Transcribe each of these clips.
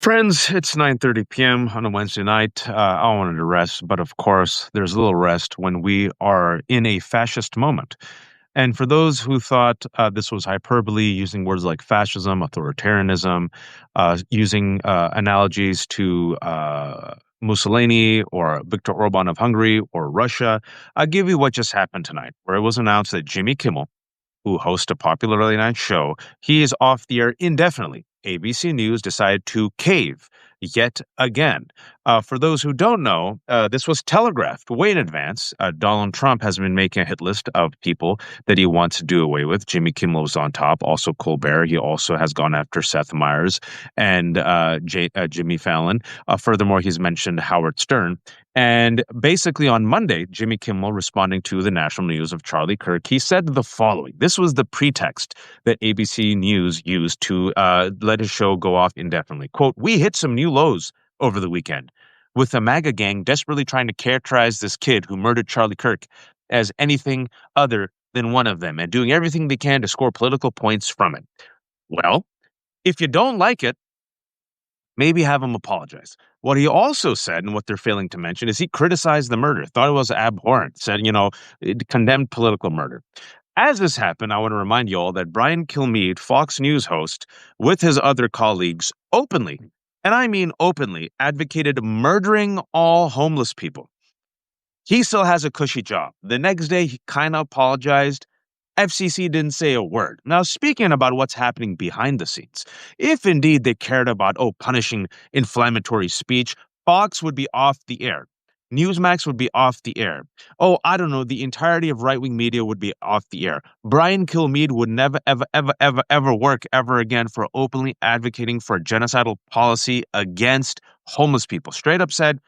Friends, it's 9:30 p.m. on a Wednesday night. I wanted to rest, but of course, there's a little rest when we are in a fascist moment. And for those who thought this was hyperbole, using words like fascism, authoritarianism, using analogies to Mussolini or Viktor Orban of Hungary or Russia, I'll give you what just happened tonight, where it was announced that Jimmy Kimmel, who hosts a popular late night show, he is off the air indefinitely. ABC News decided to cave yet again. For those who don't know, this was telegraphed way in advance. Donald Trump has been making a hit list of people that he wants to do away with. Jimmy Kimmel was on top, also Colbert. He also has gone after Seth Meyers and Jimmy Fallon. Furthermore, he's mentioned Howard Stern. And basically on Monday, Jimmy Kimmel, responding to the national news of Charlie Kirk, he said the following. This was the pretext that ABC News used to let his show go off indefinitely. Quote, "We hit some new lows over the weekend, with the MAGA gang desperately trying to characterize this kid who murdered Charlie Kirk as anything other than one of them and doing everything they can to score political points from it." Well, if you don't like it, maybe have him apologize. What he also said, and what they're failing to mention, is he criticized the murder, thought it was abhorrent, said, it condemned political murder. As this happened, I want to remind you all that Brian Kilmeade, Fox News host, with his other colleagues, openly, and I mean openly, advocated murdering all homeless people. He still has a cushy job. The next day, he kind of apologized. FCC didn't say a word. Now, speaking about what's happening behind the scenes, if indeed they cared about, punishing inflammatory speech, Fox would be off the air. Newsmax would be off the air. I don't know, the entirety of right-wing media would be off the air. Brian Kilmeade would never, ever, ever, ever, ever work ever again for openly advocating for a genocidal policy against homeless people. Straight up said,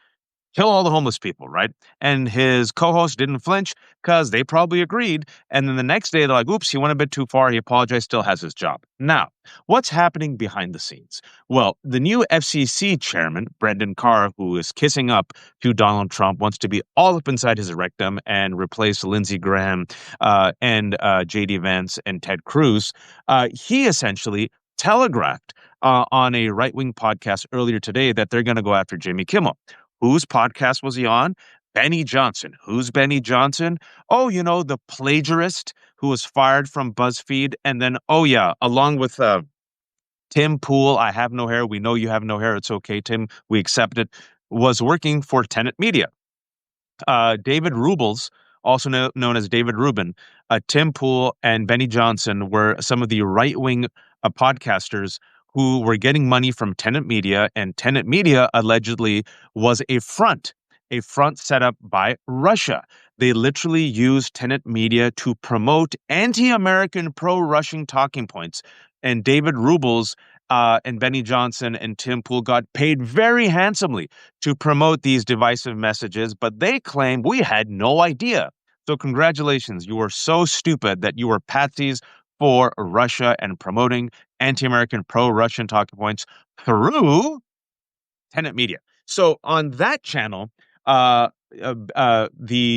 kill all the homeless people, right? And his co-host didn't flinch because they probably agreed. And then the next day, they're like, oops, he went a bit too far. He apologized, still has his job. Now, what's happening behind the scenes? Well, the new FCC chairman, Brendan Carr, who is kissing up to Donald Trump, wants to be all up inside his rectum and replace Lindsey Graham and J.D. Vance and Ted Cruz. He essentially telegraphed on a right-wing podcast earlier today that they're going to go after Jimmy Kimmel. Whose podcast was he on? Benny Johnson. Who's Benny Johnson? The plagiarist who was fired from BuzzFeed. And then, along with Tim Pool, I have no hair. We know you have no hair. It's okay, Tim. We accept it. Was working for Tenet Media. David Rubles, also known as David Rubin, Tim Pool, and Benny Johnson were some of the right-wing podcasters who were getting money from Tenet Media, and Tenet Media allegedly was a front set up by Russia. They literally used Tenet Media to promote anti-American, pro-Russian talking points. And David Rubles and Benny Johnson and Tim Pool got paid very handsomely to promote these divisive messages, but they claim we had no idea. So congratulations, you were so stupid that you were patsies for Russia and promoting anti-American, pro-Russian talking points through Tenet Media. So on that channel, the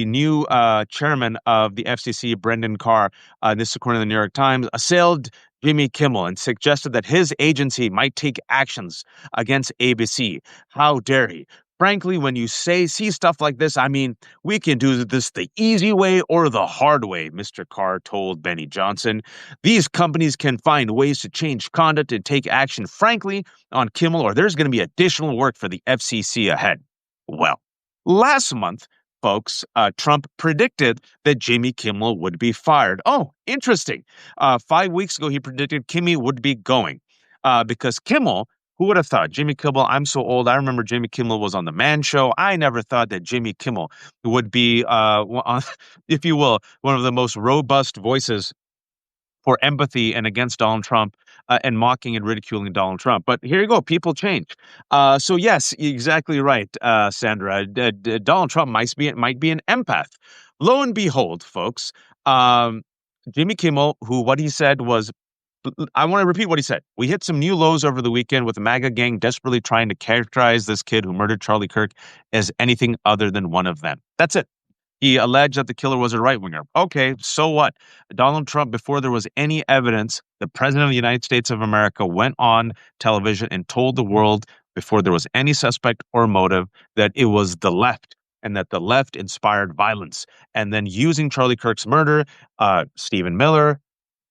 new chairman of the FCC, Brendan Carr, this is according to the New York Times, assailed Jimmy Kimmel and suggested that his agency might take actions against ABC. How dare he? Frankly, when you see stuff like this, we can do this the easy way or the hard way, Mr. Carr told Benny Johnson. These companies can find ways to change conduct and take action, frankly, on Kimmel, or there's going to be additional work for the FCC ahead. Well, last month, folks, Trump predicted that Jimmy Kimmel would be fired. Oh, interesting. 5 weeks ago, he predicted Kimmy would be going because Kimmel, who would have thought? Jimmy Kimmel, I'm so old. I remember Jimmy Kimmel was on The Man Show. I never thought that Jimmy Kimmel would be, if you will, one of the most robust voices for empathy and against Donald Trump and mocking and ridiculing Donald Trump. But here you go. People change. So yes, exactly right, Sandra. Donald Trump might be an empath. Lo and behold, folks, Jimmy Kimmel, what he said was, I want to repeat what he said. We hit some new lows over the weekend with the MAGA gang desperately trying to characterize this kid who murdered Charlie Kirk as anything other than one of them. That's it. He alleged that the killer was a right-winger. Okay, so what? Donald Trump, before there was any evidence, the president of the United States of America went on television and told the world before there was any suspect or motive, that it was the left and that the left inspired violence. And then using Charlie Kirk's murder, Stephen Miller,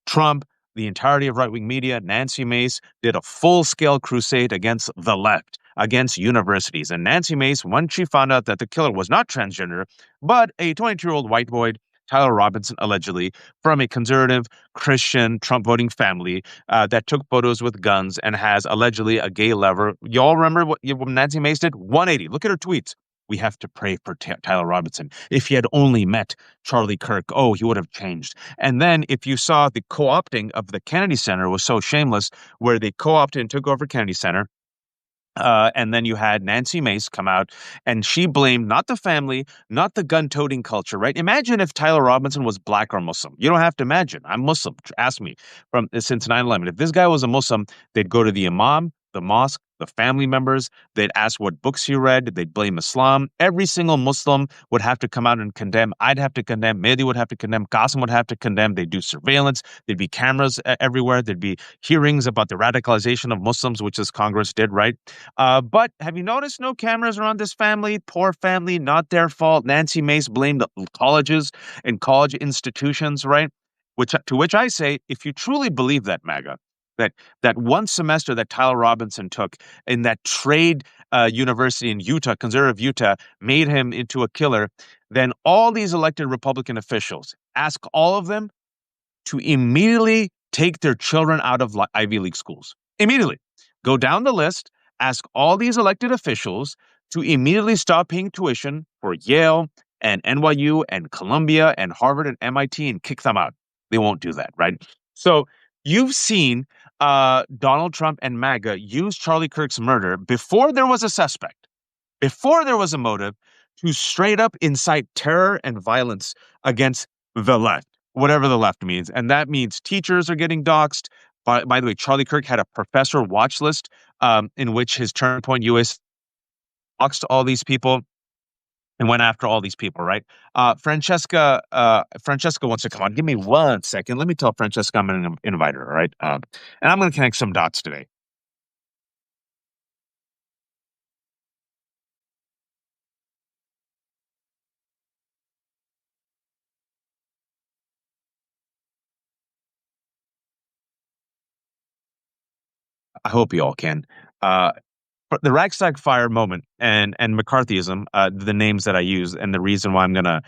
Trump, the entirety of right wing media, Nancy Mace did a full scale crusade against the left, against universities. And Nancy Mace, when she found out that the killer was not transgender, but a 22-year-old white boy, Tyler Robinson, allegedly, from a conservative Christian Trump voting family that took photos with guns and has allegedly a gay lover. Y'all remember what Nancy Mace did? 180. Look at her tweets. We have to pray for Tyler Robinson. If he had only met Charlie Kirk, oh, he would have changed. And then if you saw the co-opting of the Kennedy Center was so shameless, where they co-opted and took over Kennedy Center. And then you had Nancy Mace come out and she blamed not the family, not the gun toting culture, right? Imagine if Tyler Robinson was black or Muslim. You don't have to imagine. I'm Muslim. Ask me since 9/11. If this guy was a Muslim, they'd go to the imam, the mosque, the family members. They'd ask what books he read. They'd blame Islam. Every single Muslim would have to come out and condemn. I'd have to condemn. Mehdi would have to condemn. Qasim would have to condemn. They'd do surveillance. There'd be cameras everywhere. There'd be hearings about the radicalization of Muslims, which is Congress did, right? But have you noticed no cameras around this family? Poor family, not their fault. Nancy Mace blamed the colleges and college institutions, right? To which I say, if you truly believe that, MAGA, that one semester that Tyler Robinson took in that trade university in Utah, conservative Utah, made him into a killer, then all these elected Republican officials, ask all of them to immediately take their children out of Ivy League schools. Immediately. Go down the list, ask all these elected officials to immediately stop paying tuition for Yale and NYU and Columbia and Harvard and MIT and kick them out. They won't do that, right? So you've seen Donald Trump and MAGA use Charlie Kirk's murder before there was a suspect, before there was a motive, to straight up incite terror and violence against the left, whatever the left means. And that means teachers are getting doxxed. By the way, Charlie Kirk had a professor watch list in which his Turning Point US doxed all these people and went after all these people, right? Francesca wants to come on. Give me 1 second. Let me tell Francesca I'm going to invite her, right? And I'm going to connect some dots today. I hope you all can. But the Reichstag fire moment and McCarthyism, the names that I use, and the reason why I'm going to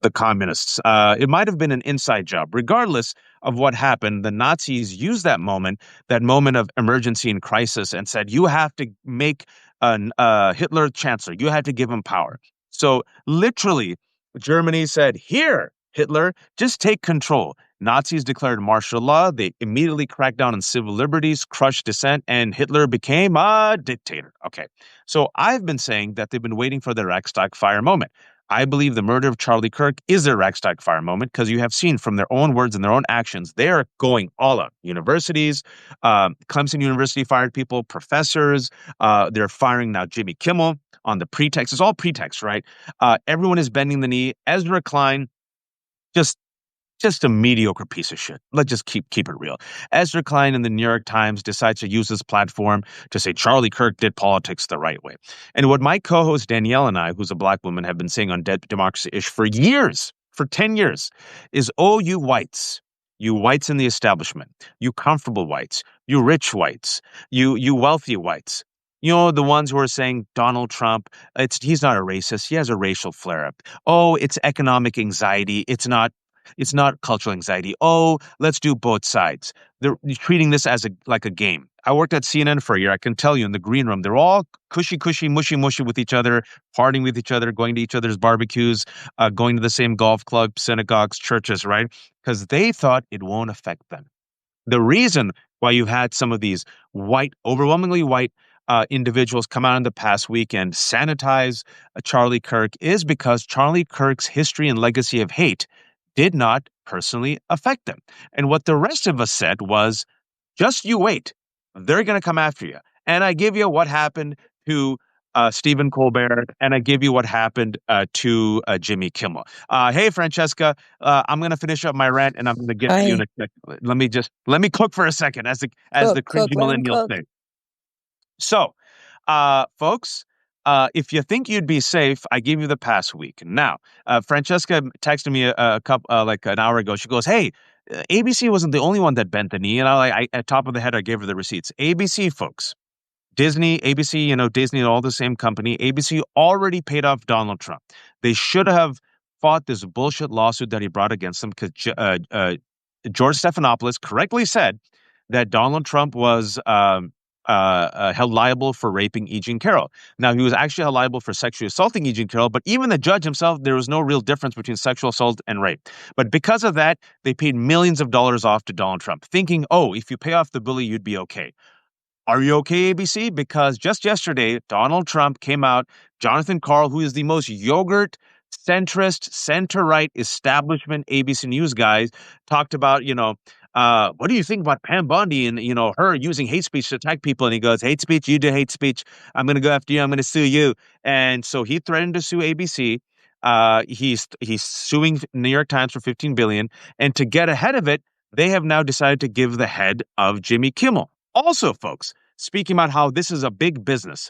the communists. It might have been an inside job. Regardless of what happened, the Nazis used that moment of emergency and crisis, and said, you have to make Hitler chancellor. You have to give him power. So literally, Germany said, here, Hitler, just take control. Nazis declared martial law. They immediately cracked down on civil liberties, crushed dissent, and Hitler became a dictator. Okay, so I've been saying that they've been waiting for the Reichstag fire moment. I believe the murder of Charlie Kirk is a Reichstag fire moment, because you have seen from their own words and their own actions, they are going all out. Universities, Clemson University fired people, professors, they're firing now Jimmy Kimmel on the pretext. It's all pretext, right? Everyone is bending the knee. Ezra Klein, just a mediocre piece of shit. Let's just keep it real. Ezra Klein in the New York Times decides to use this platform to say Charlie Kirk did politics the right way. And what my co-host Danielle and I, who's a black woman, have been saying on Dead Democracy-ish for years, for 10 years, is, oh, you whites in the establishment, you comfortable whites, you rich whites, you wealthy whites, you know, the ones who are saying Donald Trump, he's not a racist, he has a racial flare-up. Oh, it's economic anxiety, it's not cultural anxiety. Oh, let's do both sides. They're treating this as like a game. I worked at CNN for a year. I can tell you in the green room, they're all cushy, mushy with each other, partying with each other, going to each other's barbecues, going to the same golf clubs, synagogues, churches, right? Because they thought it won't affect them. The reason why you've had some of these overwhelmingly white individuals come out in the past week and sanitize Charlie Kirk is because Charlie Kirk's history and legacy of hate did not personally affect them. And what the rest of us said was, just you wait. They're going to come after you. And I give you what happened to Stephen Colbert, and I give you what happened to Jimmy Kimmel. Hey, Francesca, I'm going to finish up my rant, and I'm going to get to you in Hi. a second. Let me cook for a second, as the Cook, cringy let him millennials cook. say. So, folks, if you think you'd be safe, I give you the past week. Now, Francesca texted me a couple like an hour ago. She goes, "Hey, ABC wasn't the only one that bent the knee," and I at top of the head, I gave her the receipts. ABC folks, Disney, ABC, Disney, all the same company. ABC already paid off Donald Trump. They should have fought this bullshit lawsuit that he brought against them because George Stephanopoulos correctly said that Donald Trump was held liable for raping E. Jean Carroll. Now, he was actually held liable for sexually assaulting E. Jean Carroll, but even the judge himself, there was no real difference between sexual assault and rape. But because of that, they paid millions of dollars off to Donald Trump, thinking, oh, if you pay off the bully, you'd be okay. Are you okay, ABC? Because just yesterday, Donald Trump came out, Jonathan Karl, who is the most yogurt centrist, center-right establishment ABC News guy, talked about, what do you think about Pam Bondi and, her using hate speech to attack people? And he goes, hate speech, you do hate speech. I'm going to go after you. I'm going to sue you. And so he threatened to sue ABC. He's suing New York Times for $15 billion. And to get ahead of it, they have now decided to give the head of Jimmy Kimmel. Also, folks, speaking about how this is a big business,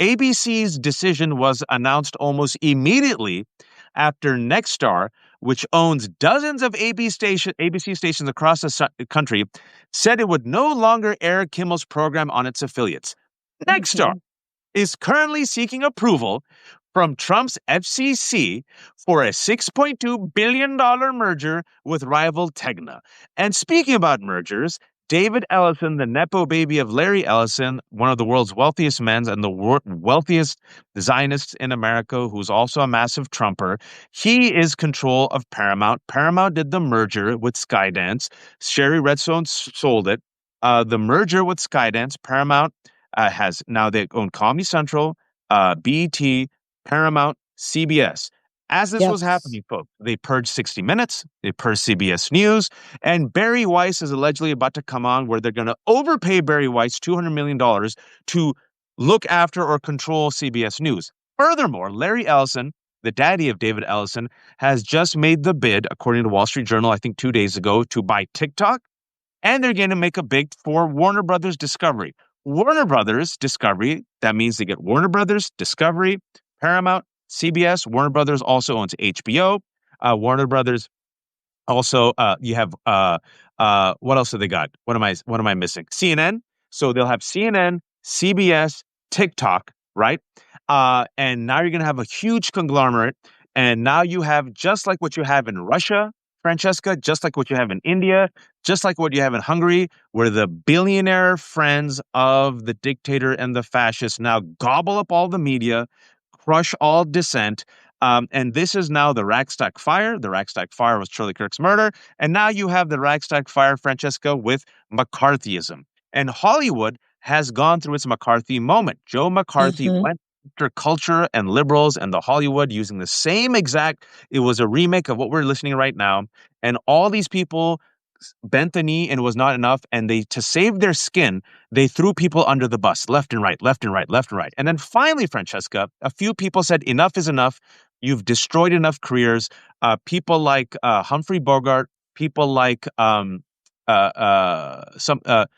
ABC's decision was announced almost immediately after Nexstar, which owns dozens of ABC stations across the country, said it would no longer air Kimmel's program on its affiliates. Nexstar is currently seeking approval from Trump's FCC for a $6.2 billion merger with rival Tegna. And speaking about mergers, David Ellison, the Nepo baby of Larry Ellison, one of the world's wealthiest men and the wealthiest Zionists in America, who's also a massive Trumper, he is control of Paramount. Paramount did the merger with Skydance. Sherry Redstone sold it. The merger with Skydance, Paramount has now they own Comedy Central, BET, Paramount, CBS. As this was happening, folks, they purged 60 Minutes, they purged CBS News, and Barry Weiss is allegedly about to come on where they're going to overpay Barry Weiss $200 million to look after or control CBS News. Furthermore, Larry Ellison, the daddy of David Ellison, has just made the bid, according to Wall Street Journal, I think 2 days ago, to buy TikTok, and they're going to make a bid for Warner Brothers Discovery. Warner Brothers Discovery, that means they get Warner Brothers Discovery, Paramount, CBS. Warner Brothers also owns HBO. Warner Brothers also, you have what else have they got? What am I missing? CNN. So they'll have CNN, CBS, TikTok, right? And now you're going to have a huge conglomerate. And now you have just like what you have in Russia, Francesca, just like what you have in India, just like what you have in Hungary, where the billionaire friends of the dictator and the fascist now gobble up all the media, crush all dissent. And this is now the Reichstag fire. The Reichstag fire was Charlie Kirk's murder. And now you have the Reichstag fire, Francesca, with McCarthyism. And Hollywood has gone through its McCarthy moment. Joe McCarthy went after culture and liberals and the Hollywood using the same exact, it was a remake of what we're listening right now. And all these people bent the knee and it was not enough. And they, to save their skin, they threw people under the bus, left and right, left and right, left and right. And then finally, Francesca, a few people said, enough is enough. You've destroyed enough careers. People like Humphrey Bogart, people like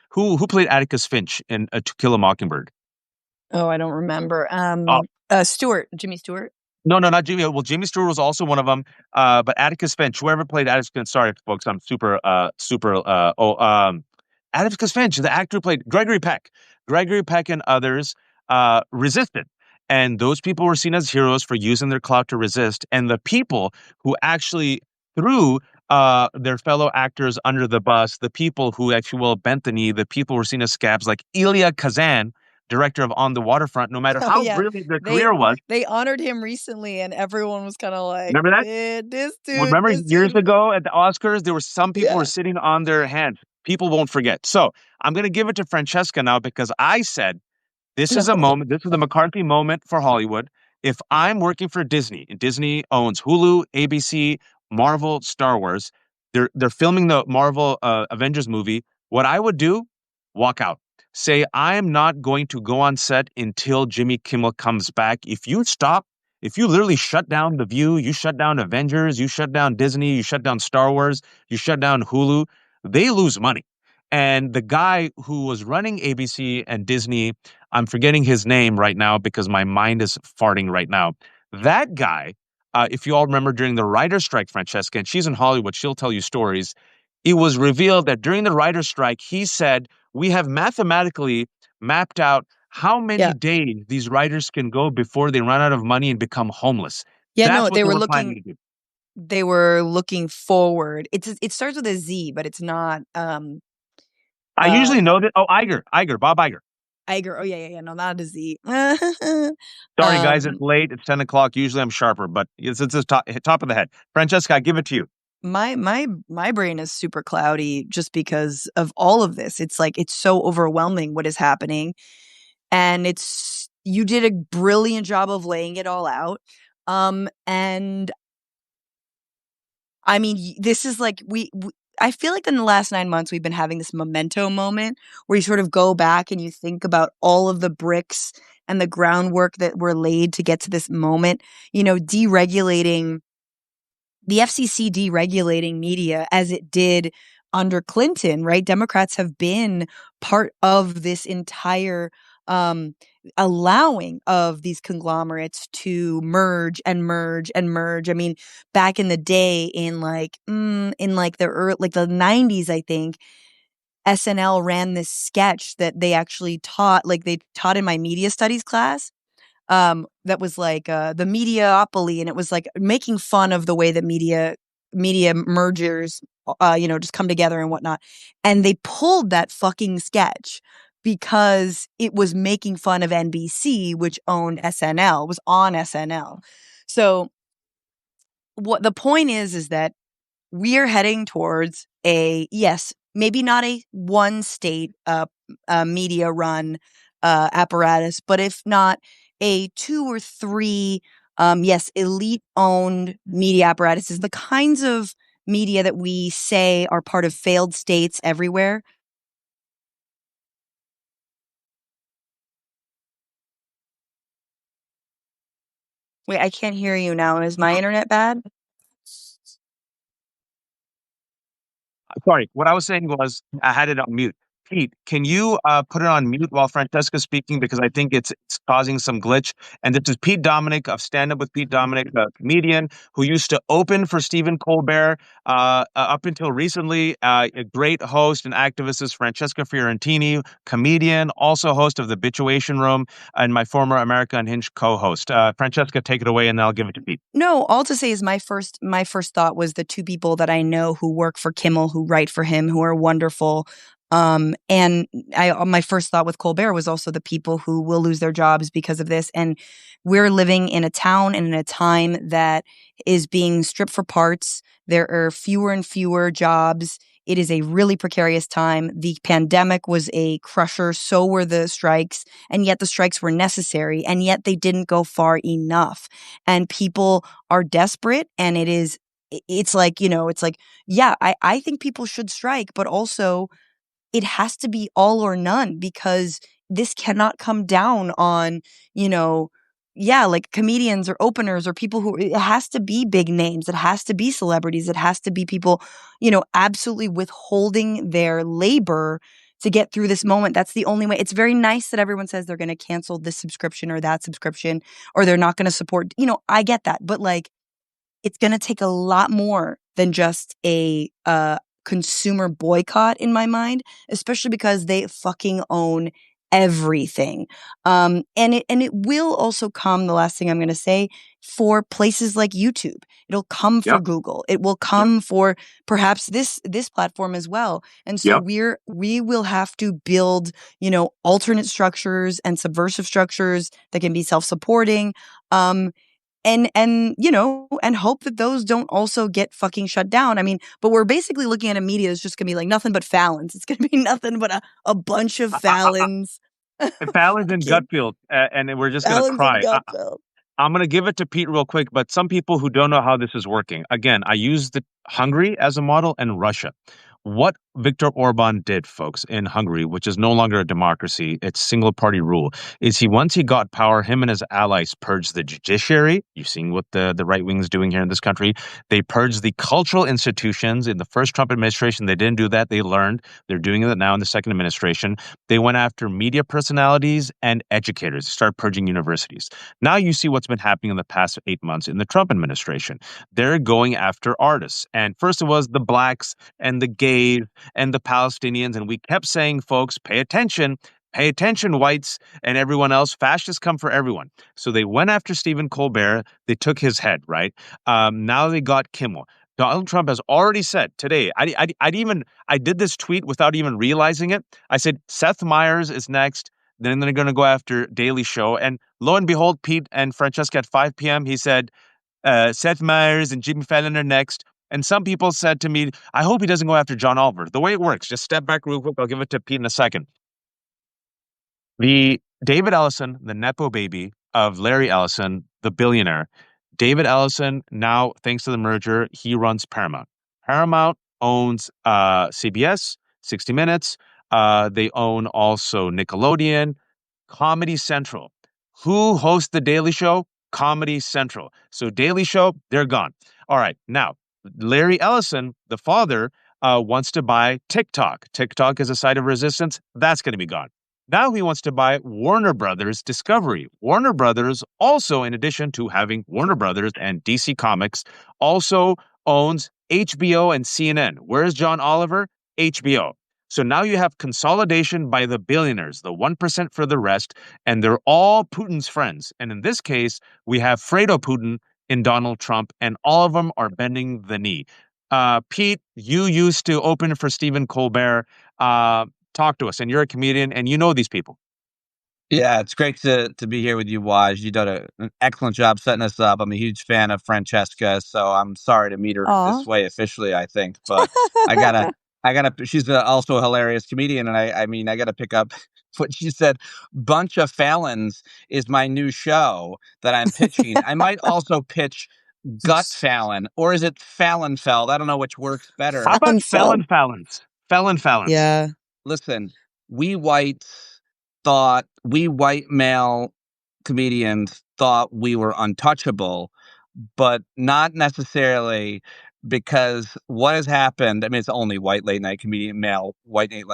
who played Atticus Finch in To Kill a Mockingbird. Oh, I don't remember. Jimmy Stewart. No, not Jimmy. Well, Jimmy Stewart was also one of them. But Atticus Finch, whoever played Atticus Finch, sorry, folks, I'm Atticus Finch, the actor who played Gregory Peck and others resisted. And those people were seen as heroes for using their clout to resist. And the people who actually threw their fellow actors under the bus, the people who actually bent the knee, the people were seen as scabs like Elia Kazan, director of On the Waterfront, no matter how brilliant their career was. They honored him recently, and everyone was kind of like, remember that? This dude. Remember years ago at the Oscars, there were some people were sitting on their hands. People won't forget. So I'm going to give it to Francesca now because I said this is a moment. This is the McCarthy moment for Hollywood. If I'm working for Disney, and Disney owns Hulu, ABC, Marvel, Star Wars. They're filming the Marvel Avengers movie. What I would do, walk out. Say, I am not going to go on set until Jimmy Kimmel comes back. If you stop, if you literally shut down The View, you shut down Avengers, you shut down Disney, you shut down Star Wars, you shut down Hulu, they lose money. And the guy who was running ABC and Disney, I'm forgetting his name right now because my mind is farting right now. That guy, if you all remember during the writer's strike, Francesca, and she's in Hollywood, she'll tell you stories. It was revealed that during the writer's strike, he said, we have mathematically mapped out how many days these writers can go before they run out of money and become homeless. Yeah, That's no, what they were planning to do. they were looking forward. It starts with a Z, but it's not I usually know that. Oh, Iger, Bob Iger. Iger. Oh yeah. No, not a Z. Sorry, guys, it's late. It's 10 o'clock. Usually I'm sharper, but it's the top of the head. Francesca, I give it to you. My brain is super cloudy just because of all of this. It's like it's so overwhelming what is happening, and you did a brilliant job of laying it all out. And I mean, this is like I feel like in the last 9 months we've been having this memento moment where you sort of go back and you think about all of the bricks and the groundwork that were laid to get to this moment. Deregulating the FCC, deregulating media as it did under Clinton, right? Democrats have been part of this entire allowing of these conglomerates to merge and merge and merge. I mean, back in the day, in the 90s, I think SNL ran this sketch that they actually taught, they taught in my media studies class. That was like the Mediaopoly, and it was like making fun of the way that media mergers, just come together and whatnot. And they pulled that fucking sketch because it was making fun of NBC, which owned SNL, was on SNL. So what the point is that we are heading towards maybe not a one state media run apparatus, but if not a 2 or 3, elite owned media apparatuses, the kinds of media that we say are part of failed states everywhere. Wait, I can't hear you now. Is my internet bad? Sorry, what I was saying was I had it on mute. Pete, can you put it on mute while Francesca's speaking because I think it's causing some glitch. And this is Pete Dominick of Stand Up with Pete Dominick, a comedian who used to open for Stephen Colbert up until recently. A great host and activist is Francesca Fiorentini, comedian, also host of The Bituation Room, and my former America Unhinged co-host. Francesca, take it away, and then I'll give it to Pete. No, all to say is my first thought was the 2 people that I know who work for Kimmel, who write for him, who are wonderful. And my first thought with Colbert was also the people who will lose their jobs because of this. And we're living in a town and in a time that is being stripped for parts. There are fewer and fewer jobs. It is a really precarious time. The pandemic was a crusher. So were the strikes. And yet the strikes were necessary. And yet they didn't go far enough. And people are desperate. And it's like, I think people should strike, but also it has to be all or none because this cannot come down on, like comedians or openers or people who, it has to be big names. It has to be celebrities. It has to be people, absolutely withholding their labor to get through this moment. That's the only way. It's very nice that everyone says they're going to cancel this subscription or that subscription, or they're not going to support, I get that. But it's going to take a lot more than just a consumer boycott in my mind, especially because they fucking own everything. And it will also come, the last thing I'm going to say, for places like YouTube. It'll come for Google. It will come for perhaps this platform as well. And so we will have to build, alternate structures and subversive structures that can be self-supporting. And hope that those don't also get fucking shut down. I mean, but we're basically looking at a media that's just going to be like nothing but Fallons. It's going to be nothing but a bunch of Fallons. Fallons and Gutfield, and we're just going to cry. I'm going to give it to Pete real quick, but some people who don't know how this is working. Again, I use the Hungary as a model and Russia. What Viktor Orban did, folks, in Hungary, which is no longer a democracy, it's single party rule, is once he got power, him and his allies purged the judiciary. You've seen what the right wing is doing here in this country. They purged the cultural institutions. In the first Trump administration, they didn't do that. They learned. They're doing it now in the second administration. They went after media personalities and educators, start purging universities. Now you see what's been happening in the past 8 months in the Trump administration. They're going after artists. And first it was the blacks and the gays and the Palestinians. And we kept saying, folks, pay attention. Pay attention, whites and everyone else. Fascists come for everyone. So they went after Stephen Colbert. They took his head, right? Now they got Kimmel. Donald Trump has already said today, I did this tweet without even realizing it. I said, Seth Meyers is next. Then they're going to go after Daily Show. And lo and behold, Pete and Francesca at 5 p.m., he said, Seth Meyers and Jimmy Fallon are next. And some people said to me, I hope he doesn't go after John Oliver. The way it works, just step back real quick. I'll give it to Pete in a second. The David Ellison, the Nepo baby of Larry Ellison, the billionaire. David Ellison, now, thanks to the merger, he runs Paramount. Paramount owns CBS, 60 Minutes. They own also Nickelodeon, Comedy Central. Who hosts the Daily Show? Comedy Central. So Daily Show, they're gone. All right. Now, Larry Ellison, the father, wants to buy TikTok. TikTok is a site of resistance. That's going to be gone. Now he wants to buy Warner Brothers Discovery. Warner Brothers also, in addition to having Warner Brothers and DC Comics, also owns HBO and CNN. Where's John Oliver? HBO. So now you have consolidation by the billionaires, the 1% for the rest, and they're all Putin's friends. And in this case, we have Fredo Putin in Donald Trump, and all of them are bending the knee. Pete, you used to open for Stephen Colbert. Talk to us, and you're a comedian, and you know these people. Yeah, it's great to be here with you, Waj. You did an excellent job setting us up. I'm a huge fan of Francesca, so I'm sorry to meet her Aw. this way officially, I think, but I gotta, she's also a hilarious comedian, and I mean, I gotta pick up what she said. Bunch of Fallons is my new show that I'm pitching. I might also pitch Gut Fallon, or is it Fallonfeld? I don't know which works better. How about Fallonfeld. Felon Fallons? Yeah. Listen, we white male comedians thought we were untouchable, but not necessarily, because what has happened, I mean, it's only white late night comedian, male, late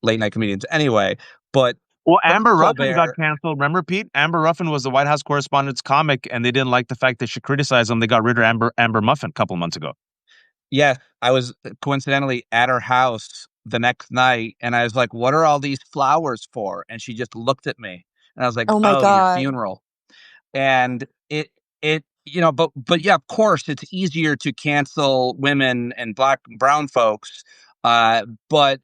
night comedians anyway, but Well, Stephen Amber Ruffin got Colbert, canceled. Remember, Pete? Amber Ruffin was the White House Correspondents' comic, and they didn't like the fact that she criticized them. They got rid of Amber Muffin a couple months ago. yeah, I was coincidentally at her house the next night, and I was like, "What are all these flowers for?" And she just looked at me, and I was like, Oh my "Oh, your God. funeral." And but yeah, of course it's easier to cancel women and black and brown folks, but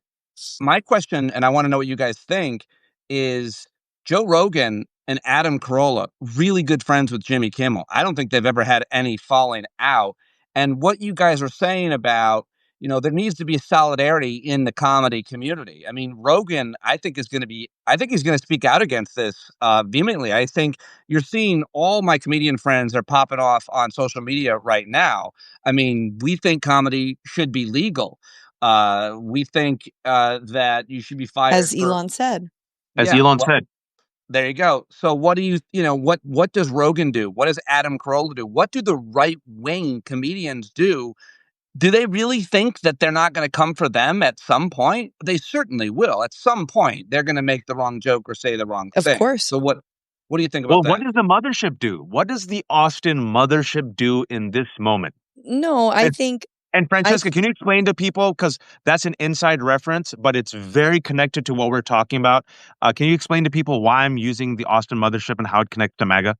my question, and I want to know what you guys think, is Joe Rogan and Adam Carolla really good friends with Jimmy Kimmel? I don't think they've ever had any falling out. And what you guys are saying about, there needs to be solidarity in the comedy community. I mean, Rogan, I think he's going to speak out against this vehemently. I think you're seeing all my comedian friends are popping off on social media right now. I mean, we think comedy should be legal. We think that you should be fired As for. Elon said. As Yeah, Elon well, said. there you go. So what do what does Rogan do? What does Adam Carolla do? What do the right wing comedians do? Do they really think that they're not going to come for them at some point? They certainly will. At some point, they're going to make the wrong joke or say the wrong Of thing. course. So what do you think Well, about what that? does the mothership do? What does the Austin mothership do in this moment? No, I And, think and I Francesca, can you explain to people, because that's an inside reference, but it's very connected to what we're talking about. Can you explain to people why I'm using the Austin mothership and how it connects to MAGA?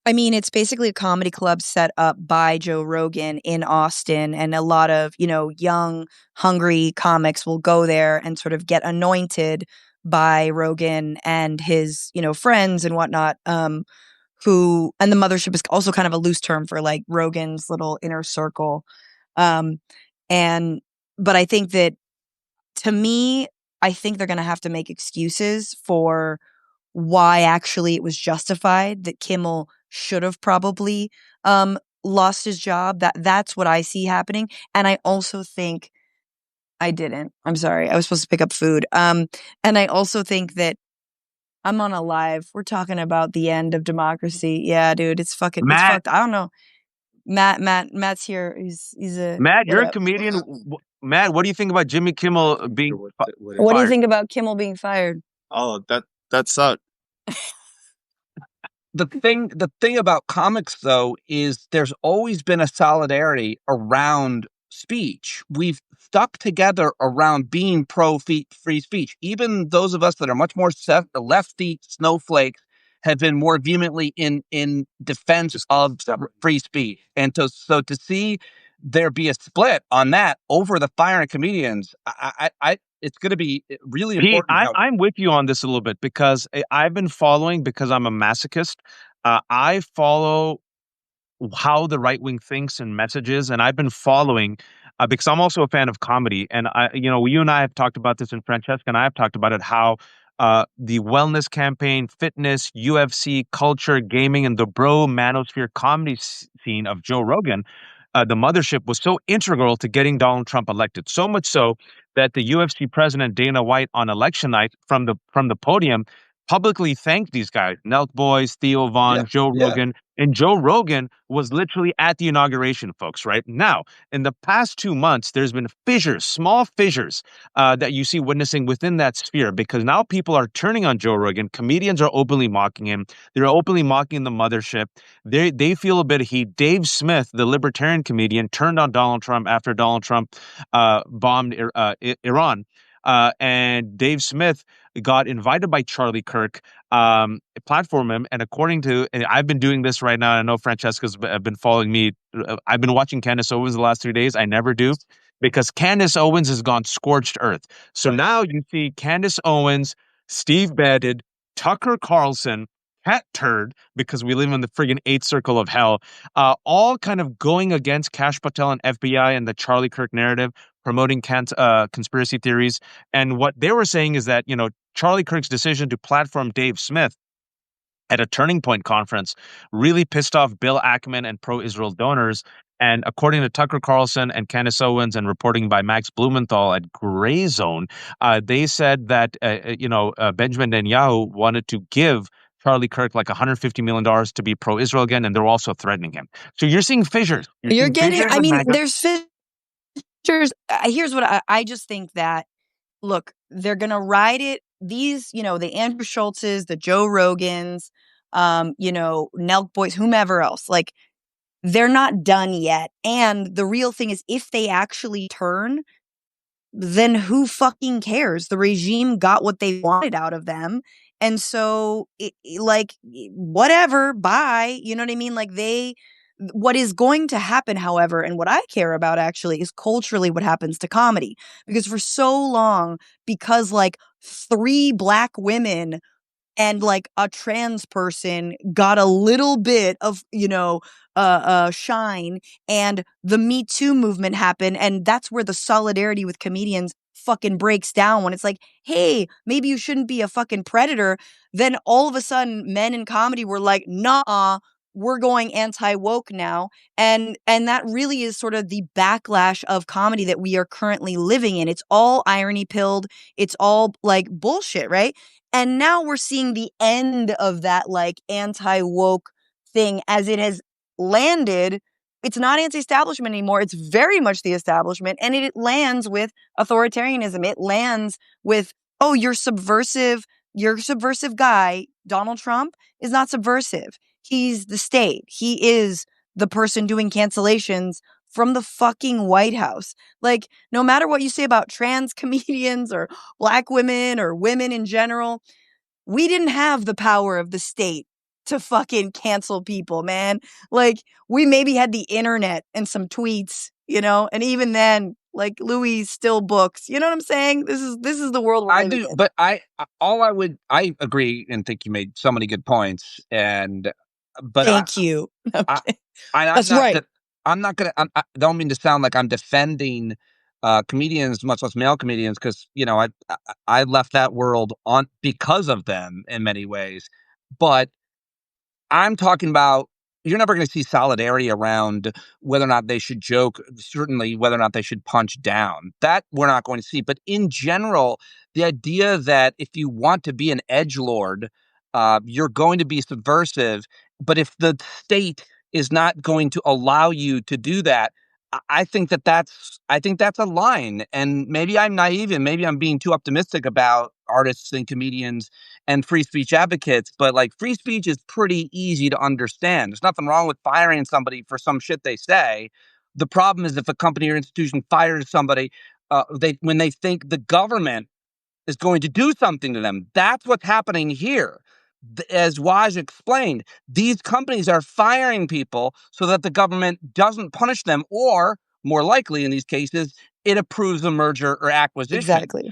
I mean, it's basically a comedy club set up by Joe Rogan in Austin, and a lot of, young, hungry comics will go there and sort of get anointed by Rogan and his, friends and whatnot. And the mothership is also kind of a loose term for like Rogan's little inner circle. Um, and, but I think that, to me, I think they're going to have to make excuses for why actually it was justified, that Kimmel should have probably lost his job. That's what I see happening. And I also think I didn't. I'm sorry. I was supposed to pick up food. And I also think that I'm on a live. We're talking about the end of democracy. Yeah, dude, it's fucking it's Matt, fucked. I don't know. Matt's here. He's a Matt, what you're a up? comedian. Matt, what do you think about Jimmy Kimmel being What do you fired? think about Kimmel being fired? Oh, that sucked. The thing about comics, though, is there's always been a solidarity around speech. We've stuck together around being free speech. Even those of us that are much more lefty snowflakes have been more vehemently in defense of free speech. And so to see there be a split on that over the firing comedians, it's going to be really Pete, important. I'm with you on this a little bit because I've been following, because I'm a masochist. I follow how the right wing thinks and messages, and I've been following because I'm also a fan of comedy. And you and I have talked about this, and Francesca and I have talked about it. How the wellness campaign, fitness, UFC, culture, gaming, and the bro manosphere comedy scene of Joe Rogan, the mothership, was so integral to getting Donald Trump elected. So much so that the UFC president Dana White on election night from the podium publicly thanked these guys, Nelk Boys, Theo Vaughn, Joe Rogan. And Joe Rogan was literally at the inauguration, folks, right? Now, in the past 2 months, there's been fissures, small fissures that you see witnessing within that sphere, because now people are turning on Joe Rogan. Comedians are openly mocking him. They're openly mocking the mothership. They feel a bit of heat. Dave Smith, the libertarian comedian, turned on Donald Trump after Donald Trump bombed Iran. And Dave Smith got invited by Charlie Kirk, platform him. And and I've been doing this right now. I know Francesca's been following me. I've been watching Candace Owens the last 3 days. I never do, because Candace Owens has gone scorched earth. So now you see Candace Owens, Steve Bannon, Tucker Carlson, Cat Turd, because we live in the friggin' eighth circle of hell, all kind of going against Kash Patel and FBI and the Charlie Kirk narrative, promoting conspiracy theories. And what they were saying is that, Charlie Kirk's decision to platform Dave Smith at a Turning Point conference really pissed off Bill Ackman and pro-Israel donors. And according to Tucker Carlson and Candace Owens, and reporting by Max Blumenthal at Gray Zone, they said that Benjamin Netanyahu wanted to give Charlie Kirk like $150 million to be pro-Israel again, and they're also threatening him. So you're seeing fissures. You're getting. I mean, there's fissures. Here's what I just think that. Look, they're gonna ride it. These, the Andrew Schultzes, the Joe Rogans, Nelk Boys, whomever else, like, they're not done yet. And the real thing is, if they actually turn, then who fucking cares? The regime got what they wanted out of them. And so, whatever, bye. You know what I mean? What is going to happen, however, and what I care about actually, is culturally what happens to comedy. Because for so long, because 3 Black women and a trans person got a little bit of shine, and the Me Too movement happened, and that's where the solidarity with comedians fucking breaks down, when it's like, hey, maybe you shouldn't be a fucking predator. Then all of a sudden men in comedy were like, nah, we're going anti-woke now. And that really is sort of the backlash of comedy that we are currently living in. It's all irony pilled. It's all bullshit, right? And now we're seeing the end of that anti-woke thing as it has landed. It's not anti-establishment anymore. It's very much the establishment. And it lands with authoritarianism. It lands with, oh, you're subversive guy. Donald Trump is not subversive. He's the state. He is the person doing cancellations from the fucking White House. No matter what you say about trans comedians or Black women or women in general, we didn't have the power of the state to fucking cancel people, man. We maybe had the internet and some tweets, and even then, Louis still books. You know what I'm saying? This is the world we're living in. But I agree and think you made so many good points. Thank you. That's right. I'm not gonna. I don't mean to sound like I'm defending comedians, much less male comedians, because I left that world on because of them in many ways. But I'm talking about, you're never going to see solidarity around whether or not they should joke, certainly whether or not they should punch down. That we're not going to see. But in general, the idea that if you want to be an edgelord, you're going to be subversive. But if the state is not going to allow you to do that, I think that's a line. And maybe I'm naive and maybe I'm being too optimistic about artists and comedians and free speech advocates, but like free speech is pretty easy to understand. There's nothing wrong with firing somebody for some shit they say. The problem is if a company or institution fires somebody, when they think the government is going to do something to them. That's what's happening here. As Waj explained, these companies are firing people so that the government doesn't punish them, or more likely in these cases, it approves a merger or acquisition. Exactly.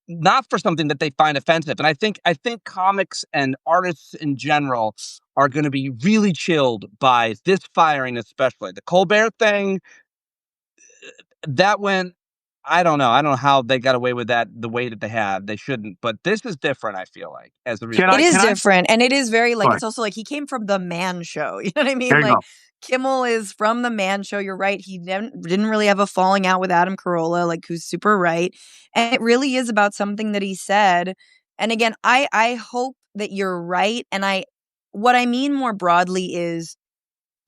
Not for something that they find offensive. And I think comics and artists in general are going to be really chilled by this firing, especially the Colbert thing. That went, I don't know. I don't know how they got away with that the way that they have. They shouldn't. But this is different, I feel like, as a result. It is different. And it is very, like, Sorry. it's also like he came from the Man Show. You know what I mean? There you Like, go. Kimmel is from the Man Show. You're right. He didn't really have a falling out with Adam Carolla, like, who's super right. And it really is about something that he said. And again, I hope that you're right. And what I mean more broadly is,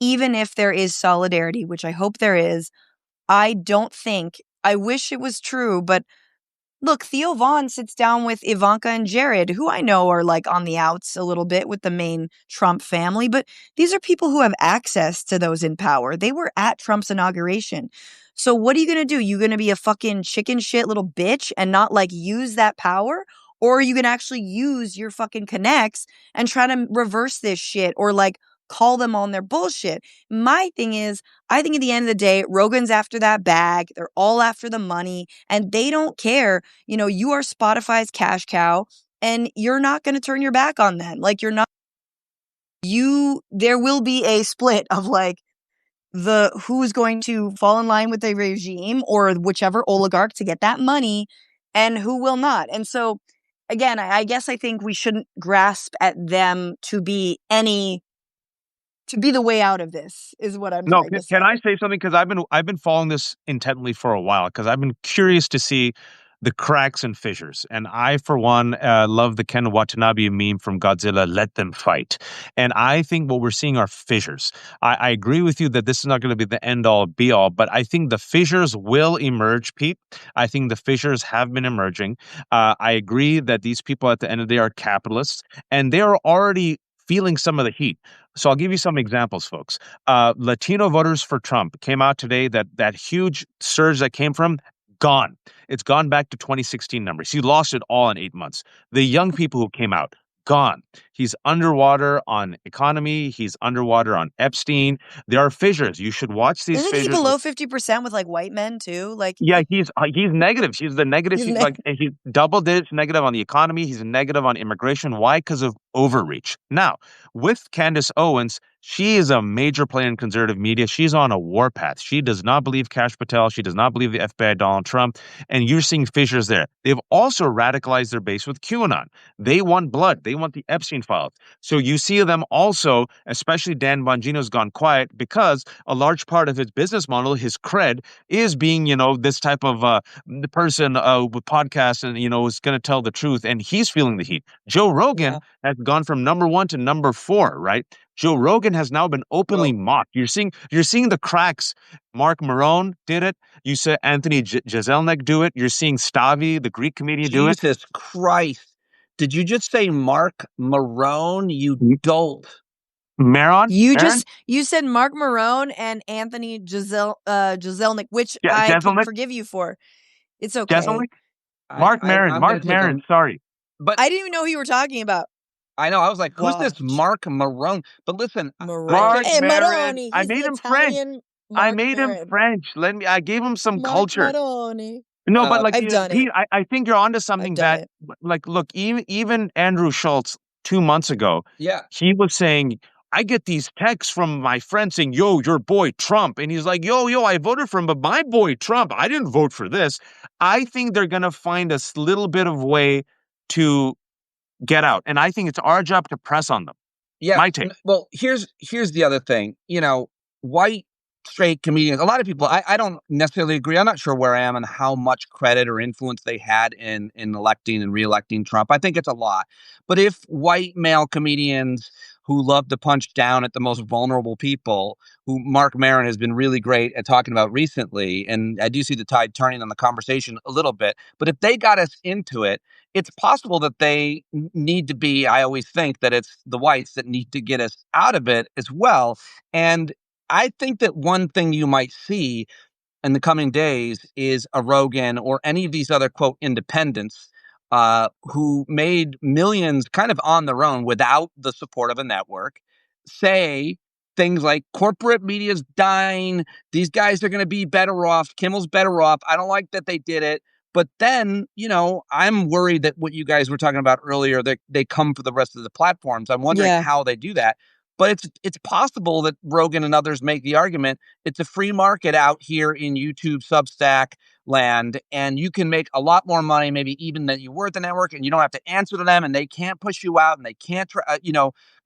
even if there is solidarity, which I hope there is, I wish it was true, but look, Theo Vaughn sits down with Ivanka and Jared, who I know are like on the outs a little bit with the main Trump family, but these are people who have access to those in power. They were at Trump's inauguration. So what are you going to do? You going to be a fucking chicken shit little bitch and not like use that power? Or are you going to actually use your fucking connects and try to reverse this shit or like call them on their bullshit? My thing is, I think at the end of the day, Rogan's after that bag. They're all after the money and they don't care. You know, you are Spotify's cash cow and you're not going to turn your back on them. Like there will be a split of like who's going to fall in line with the regime or whichever oligarch to get that money and who will not. And so again, I guess I think we shouldn't grasp at them to be the way out of this is what I'm trying to say. Can I say something? Because I've been following this intently for a while because I've been curious to see the cracks and fissures. And I, for one, love the Ken Watanabe meme from Godzilla, "Let them fight." And I think what we're seeing are fissures. I agree with you that this is not going to be the end-all, be-all, but I think the fissures will emerge, Pete. I think the fissures have been emerging. I agree that these people at the end of the day are capitalists, and they are already feeling some of the heat. So I'll give you some examples, folks. Latino voters for Trump came out today. That huge surge that came from, gone. It's gone back to 2016 numbers. He lost it all in 8 months. The young people who came out, gone. He's underwater on economy. He's underwater on Epstein. There are fissures. You should watch these Isn't fissures. he below 50% with like white men too? Like, yeah, he's negative. He's the negative. He's double digits negative on the economy. He's negative on immigration. Why? Because of overreach. Now, with Candace Owens, she is a major player in conservative media. She's on a warpath. She does not believe Kash Patel. She does not believe the FBI, Donald Trump. And you're seeing fissures there. They've also radicalized their base with QAnon. They want blood. They want the Epstein files. So you see them also, especially Dan Bongino's gone quiet because a large part of his business model, his cred, is being, this type of the person with podcasts and, is going to tell the truth. And he's feeling the heat. Joe Rogan has gone from number 1 to number 4, right? Joe Rogan has now been openly mocked. You're seeing the cracks. Mark Maron did it. You said Anthony Jeselnik do it. You're seeing Stavi, the Greek comedian, do it. Jesus Christ. Did you just say Mark Maron, you dolt? Maron? You said Mark Maron and Anthony Jeselnik, which I can forgive you for. It's okay. Jeselnik? Mark Maron, sorry. But I didn't even know who you were talking about. I know. I was like, who's this Mark Maron? But listen, Mark Maron. I made him French. I gave him some culture. Maroni. No, but like, I've done it. I think you're onto something that, like, look, even Andrew Schultz 2 months ago, he was saying, I get these texts from my friends saying, yo, your boy Trump. And he's like, yo, I voted for him, but my boy Trump, I didn't vote for this. I think they're going to find a little bit of way to get out. And I think it's our job to press on them. Yeah. My take. Well, here's the other thing. White straight comedians, a lot of people, I don't necessarily agree. I'm not sure where I am and how much credit or influence they had in electing and re-electing Trump. I think it's a lot. But if white male comedians who love to punch down at the most vulnerable people, who Mark Maron has been really great at talking about recently, and I do see the tide turning on the conversation a little bit, but if they got us into it, it's possible that they need to be, I always think that it's the whites that need to get us out of it as well. And I think that one thing you might see in the coming days is a Rogan or any of these other, quote, independents who made millions kind of on their own without the support of a network, say things like corporate media's dying. These guys are going to be better off. Kimmel's better off. I don't like that they did it. But then, I'm worried that what you guys were talking about earlier, they come for the rest of the platforms. I'm wondering how they do that. But it's possible that Rogan and others make the argument it's a free market out here in YouTube, Substack land, and you can make a lot more money, maybe even than you were at the network, and you don't have to answer to them, and they can't push you out, and they can't,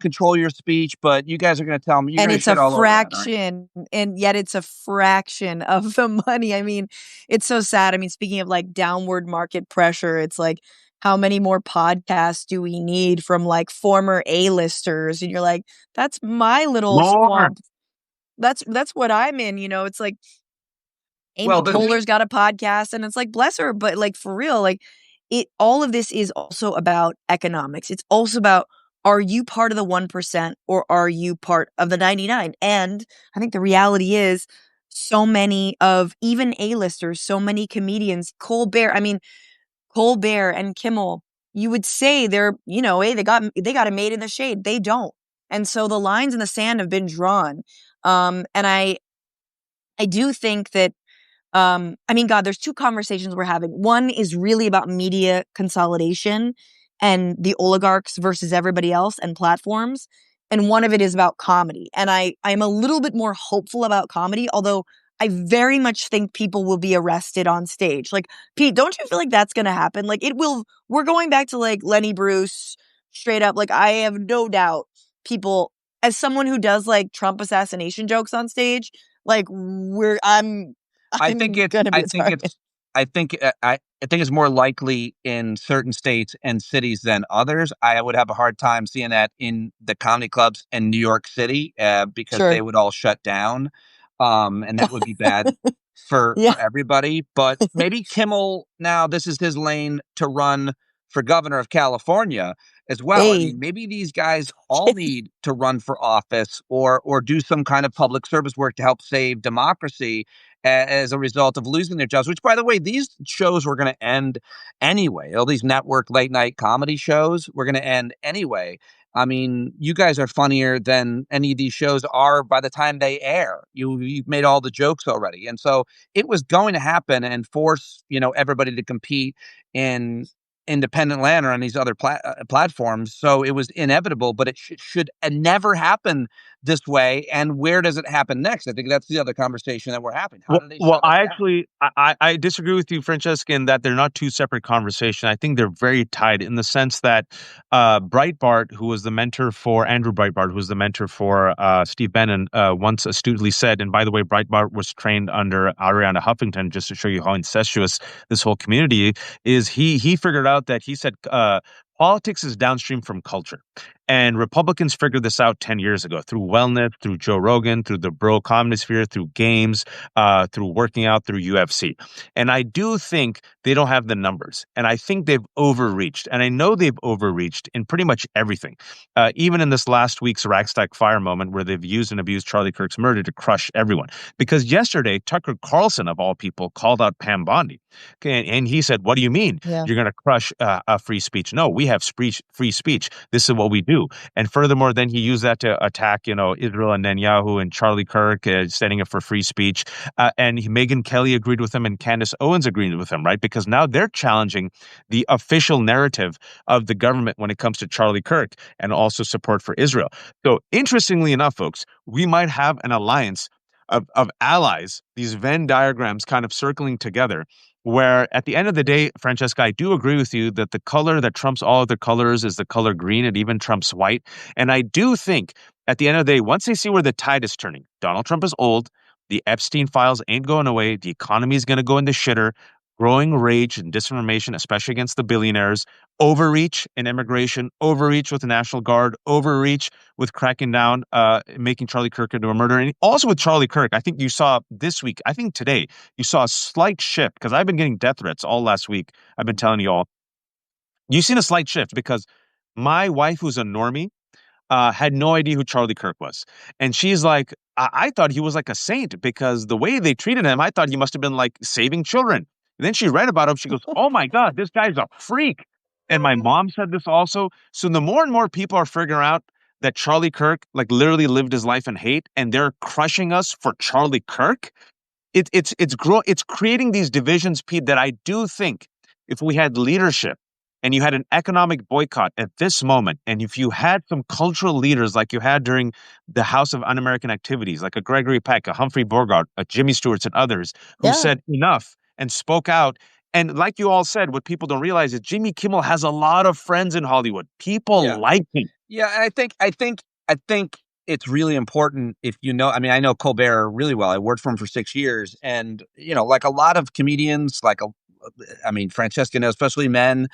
control your speech. But you guys are going to tell them, and it's a fraction, and yet it's a fraction of the money. I mean, it's so sad. I mean, speaking of like downward market pressure, it's like, how many more podcasts do we need from like former A-listers? And you're like, that's my little swamp. That's what I'm in. It's like Amy Poehler's got a podcast, and it's like, bless her, but like for real, like all of this is also about economics. It's also about, are you part of the 1% or are you part of the 99? And I think the reality is, so many of even A-listers, so many comedians, Colbert and Kimmel, you would say they're, hey, they got it made in the shade. They don't. And so the lines in the sand have been drawn. And I do think that, God, there's two conversations we're having. One is really about media consolidation and the oligarchs versus everybody else and platforms. And one of it is about comedy. And I'm a little bit more hopeful about comedy, although I very much think people will be arrested on stage. Like, Pete, don't you feel like that's going to happen? Like, it will. We're going back to like Lenny Bruce, straight up. Like, I have no doubt people, as someone who does like Trump assassination jokes on stage, like I think it's more likely in certain states and cities than others. I would have a hard time seeing that in the comedy clubs in New York City because they would all shut down. And that would be bad for everybody. But maybe Kimmel, now this is his lane to run for governor of California as well. Hey. I mean, maybe these guys all need to run for office or do some kind of public service work to help save democracy as a result of losing their jobs, which, by the way, these shows were going to end anyway. All these network late night comedy shows were going to end anyway. I mean, you guys are funnier than any of these shows are by the time they air. You've made all the jokes already. And so it was going to happen and force, everybody to compete in independent land or on these other platforms. So it was inevitable, but it should never happen this way. And where does it happen next? I think that's the other conversation that we're having. How do they shut us down? I disagree with you, Francesca, in that they're not two separate conversations. I think they're very tied in the sense that Breitbart, who was the mentor for Andrew Breitbart, who was the mentor for Steve Bannon, once astutely said, and by the way, Breitbart was trained under Ariana Huffington, just to show you how incestuous this whole community is. He figured out that he said politics is downstream from culture. And Republicans figured this out 10 years ago through wellness, through Joe Rogan, through the bro comedy sphere, through games, through working out, through UFC. And I do think they don't have the numbers. And I think they've overreached. And I know they've overreached in pretty much everything. Even in this last week's Reichstag fire moment where they've used and abused Charlie Kirk's murder to crush everyone. Because yesterday, Tucker Carlson, of all people, called out Pam Bondi. Okay, and he said, what do you mean? You're going to crush free speech? No, we have free speech. This is what we do. do. And furthermore, then he used that to attack, Israel and Netanyahu and Charlie Kirk, standing up for free speech. And Megyn Kelly agreed with him and Candace Owens agreed with him, right? Because now they're challenging the official narrative of the government when it comes to Charlie Kirk and also support for Israel. So interestingly enough, folks, we might have an alliance of allies, these Venn diagrams kind of circling together, where at the end of the day, Francesca, I do agree with you that the color that trumps all other colors is the color green. It even trumps white. And I do think at the end of the day, once they see where the tide is turning, Donald Trump is old, the Epstein files ain't going away, the economy is going to go into shitter, growing rage and disinformation, especially against the billionaires, overreach in immigration, overreach with the National Guard, overreach with cracking down, making Charlie Kirk into a murderer. And also with Charlie Kirk, I think you saw this week, I think today, you saw a slight shift, because I've been getting death threats all last week. I've been telling you all. You've seen a slight shift because my wife, who's a normie, had no idea who Charlie Kirk was. And she's like, I thought he was like a saint because the way they treated him, I thought he must have been like saving children. And then she read about him. She goes, oh my God, this guy's a freak. And my mom said this also. So the more and more people are figuring out that Charlie Kirk like literally lived his life in hate and they're crushing us for Charlie Kirk, it's creating these divisions, Pete, that I do think if we had leadership and you had an economic boycott at this moment, and if you had some cultural leaders like you had during the House of Un-American Activities, like a Gregory Peck, a Humphrey Bogart, a Jimmy Stewart, and others, who said enough and spoke out. And like you all said, what people don't realize is Jimmy Kimmel has a lot of friends in Hollywood. People like him. Yeah, and I think it's really important if I mean, I know Colbert really well. I worked for him for 6 years, and like a lot of comedians, I mean, Francesca, especially men,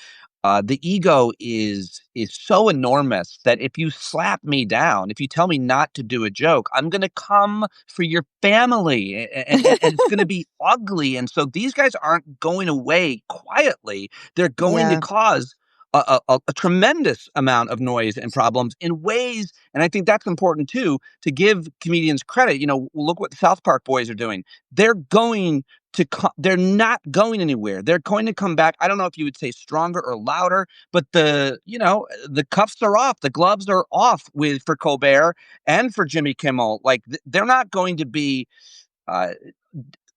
the ego is so enormous that if you slap me down, if you tell me not to do a joke, I'm going to come for your family, and it's going to be ugly. And so these guys aren't going away quietly; they're going to cause a tremendous amount of noise and problems in ways, and I think that's important too, to give comedians credit. Look what the South Park boys are doing. They're they're not going anywhere. They're going to come back. I don't know if you would say stronger or louder, but the cuffs are off. The gloves are off for Colbert and for Jimmy Kimmel. Like they're not going to be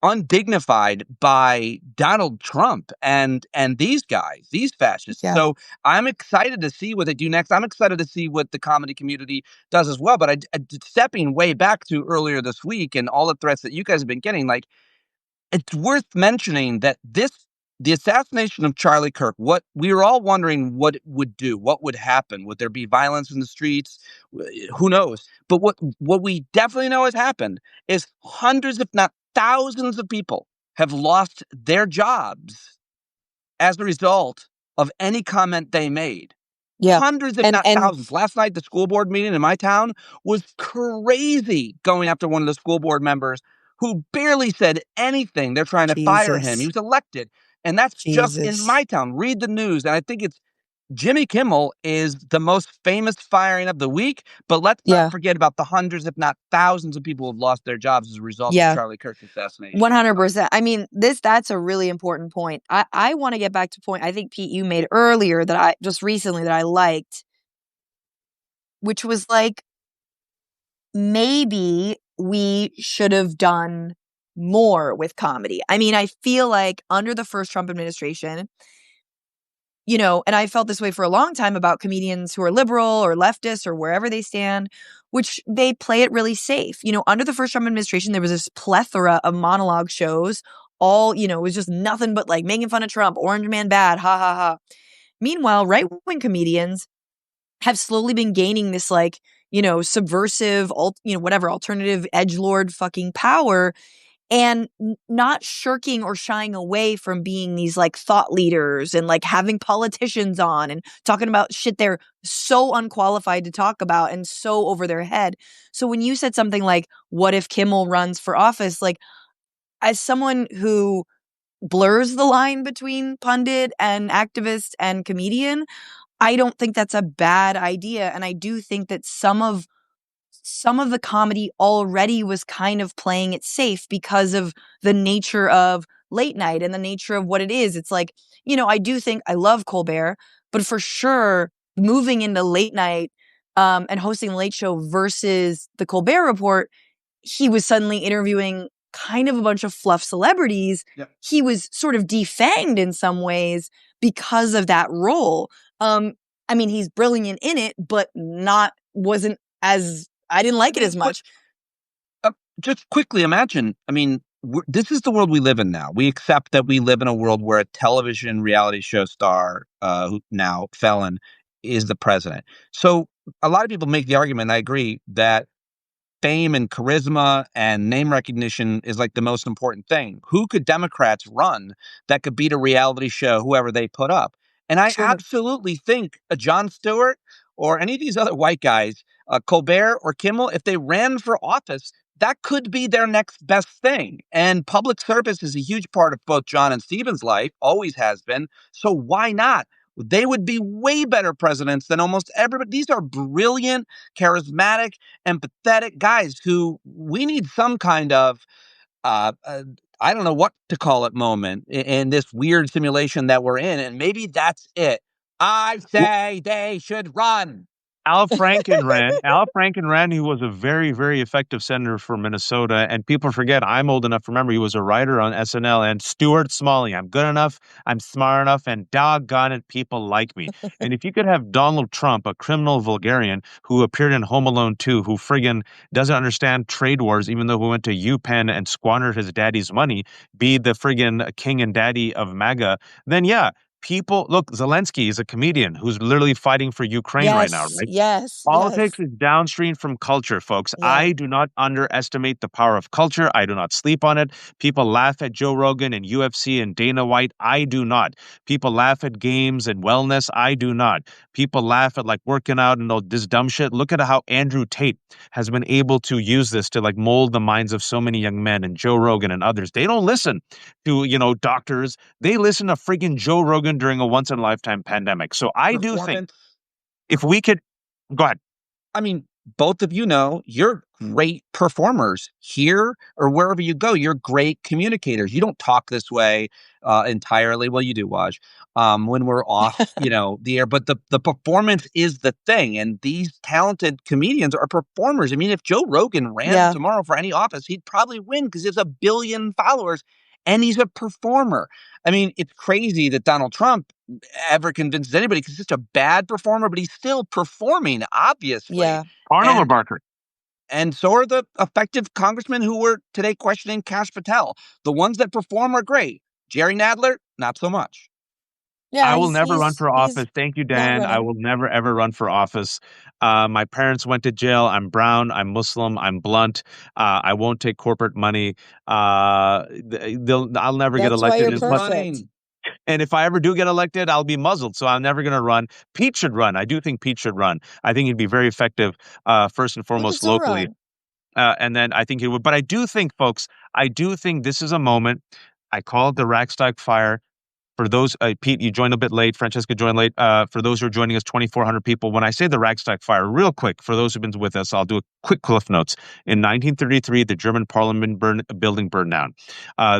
undignified by Donald Trump and these guys, these fascists. Yeah. So I'm excited to see what they do next. I'm excited to see what the comedy community does as well. But stepping way back to earlier this week and all the threats that you guys have been getting, like, it's worth mentioning that the assassination of Charlie Kirk, what we were all wondering what it would do, what would happen. Would there be violence in the streets? Who knows? But what we definitely know has happened is hundreds, if not thousands of people have lost their jobs as a result of any comment they made. Yeah. Hundreds, if not thousands. Last night, the school board meeting in my town was crazy, going after one of the school board members who barely said anything. They're trying to fire him. He was elected. And that's just in my town. Read the news. And I think it's Jimmy Kimmel is the most famous firing of the week. But let's not forget about the hundreds, if not thousands of people who have lost their jobs as a result of Charlie Kirk's assassination. 100%. I mean, that's a really important point. I want to get back to a point I think, Pete, you made earlier that I just recently that I liked, which was like, maybe we should have done more with comedy. I mean, I feel like under the first Trump administration, and I felt this way for a long time about comedians who are liberal or leftist or wherever they stand, which they play it really safe. Under the first Trump administration, there was this plethora of monologue shows. All, it was just nothing but like making fun of Trump, orange man bad, ha ha ha. Meanwhile, right-wing comedians have slowly been gaining this like, subversive, whatever, alternative edgelord fucking power, and not shirking or shying away from being these like thought leaders and like having politicians on and talking about shit they're so unqualified to talk about and so over their head. So when you said something like, what if Kimmel runs for office? Like, as someone who blurs the line between pundit and activist and comedian, I don't think that's a bad idea. And I do think that some of the comedy already was kind of playing it safe because of the nature of late night and the nature of what it is. It's like, I do think I love Colbert, but for sure, moving into late night and hosting the Late Show versus the Colbert Report, he was suddenly interviewing kind of a bunch of fluff celebrities. Yep. He was sort of defanged in some ways because of that role. I mean, he's brilliant in it, but wasn't as, I didn't like it as much. Just quickly imagine, I mean, this is the world we live in now. We accept that we live in a world where a television reality show star, who now felon, is the president. So a lot of people make the argument, I agree, that fame and charisma and name recognition is like the most important thing. Who could Democrats run that could beat a reality show, whoever they put up? And I absolutely think a Jon Stewart or any of these other white guys, Colbert or Kimmel, if they ran for office, that could be their next best thing. And public service is a huge part of both John and Stephen's life, always has been. So why not? They would be way better presidents than almost everybody. These are brilliant, charismatic, empathetic guys who we need some kind of, I don't know what to call it, moment in this weird simulation that we're in. And maybe that's it. I say they should run. Al Franken ran, who was a very, very effective senator for Minnesota. And people forget, I'm old enough to remember he was a writer on SNL. And Stuart Smalley, I'm good enough, I'm smart enough, and doggone it, people like me. And if you could have Donald Trump, a criminal vulgarian who appeared in Home Alone 2, who friggin' doesn't understand trade wars, even though he went to UPenn and squandered his daddy's money, be the friggin' king and daddy of MAGA, then yeah. People look, Zelensky is a comedian who's literally fighting for Ukraine right now, right? Yes. Politics is downstream from culture, folks. Yeah. I do not underestimate the power of culture. I do not sleep on it. People laugh at Joe Rogan and UFC and Dana White. I do not. People laugh at games and wellness. I do not. People laugh at like working out and all this dumb shit. Look at how Andrew Tate has been able to use this to like mold the minds of so many young men, and Joe Rogan and others. They don't listen to, doctors. They listen to friggin' Joe Rogan during a once in a lifetime pandemic. So I do think if we could go ahead. I mean, both of you know you're great performers here or wherever you go. You're great communicators. You don't talk this way entirely. Well, you do, Waj, when we're off, the air. But the performance is the thing. And these talented comedians are performers. I mean, if Joe Rogan ran tomorrow for any office, he'd probably win because he has 1 billion followers. And he's a performer. I mean, it's crazy that Donald Trump ever convinces anybody because he's such a bad performer, but he's still performing, obviously. Yeah. Arnold or Barker? And so are the effective congressmen who were today questioning Kash Patel. The ones that perform are great. Jerry Nadler, not so much. Yeah, I will never run for office. Thank you, Dan. I will never, ever run for office. My parents went to jail. I'm brown. I'm Muslim. I'm blunt. I won't take corporate money. I'll never get elected. That's why you're perfect. And if I ever do get elected, I'll be muzzled. So I'm never going to run. Pete should run. I do think Pete should run. I think he'd be very effective, first and foremost, locally. And then I think he would. But I do think, folks, this is a moment. I call it the Reichstag fire. For those, Pete, you joined a bit late. Francesca joined late. For those who are joining us, 2,400 people. When I say the Reichstag fire, real quick, for those who've been with us, I'll do a quick cliff notes. In 1933, the German parliament building burned down.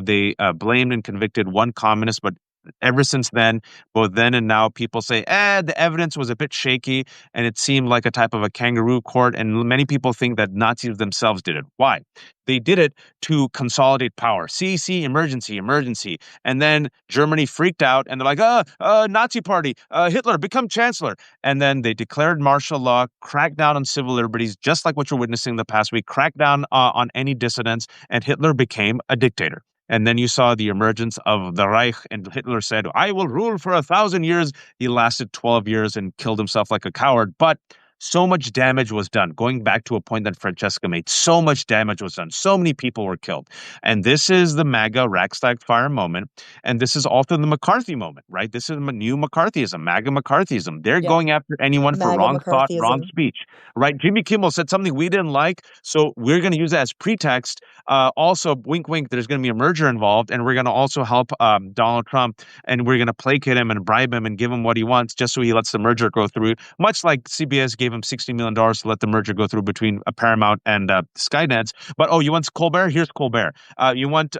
They blamed and convicted one communist, but ever since then, both then and now, people say, the evidence was a bit shaky and it seemed like a type of a kangaroo court. And many people think that Nazis themselves did it. Why? They did it to consolidate power. See, emergency. And then Germany freaked out and they're like, Nazi party, Hitler, become chancellor. And then they declared martial law, cracked down on civil liberties, just like what you're witnessing the past week, cracked down on any dissidents, and Hitler became a dictator. And then you saw the emergence of the Reich, and Hitler said, I will rule for 1,000 years. He lasted 12 years and killed himself like a coward. But so much damage was done. Going back to a point that Francesca made, so much damage was done. So many people were killed. And this is the MAGA Reichstag fire moment. And this is also the McCarthy moment, right? This is new McCarthyism, MAGA McCarthyism. They're going after anyone for wrong thought, wrong speech, right? Jimmy Kimmel said something we didn't like, so we're going to use that as pretext. Also, wink, wink, there's going to be a merger involved, and we're going to also help Donald Trump, and we're going to placate him and bribe him and give him what he wants just so he lets the merger go through, much like CBS gave gave him $60 million to let the merger go through between Paramount and Skynet's. But you want Colbert? Here's Colbert. You want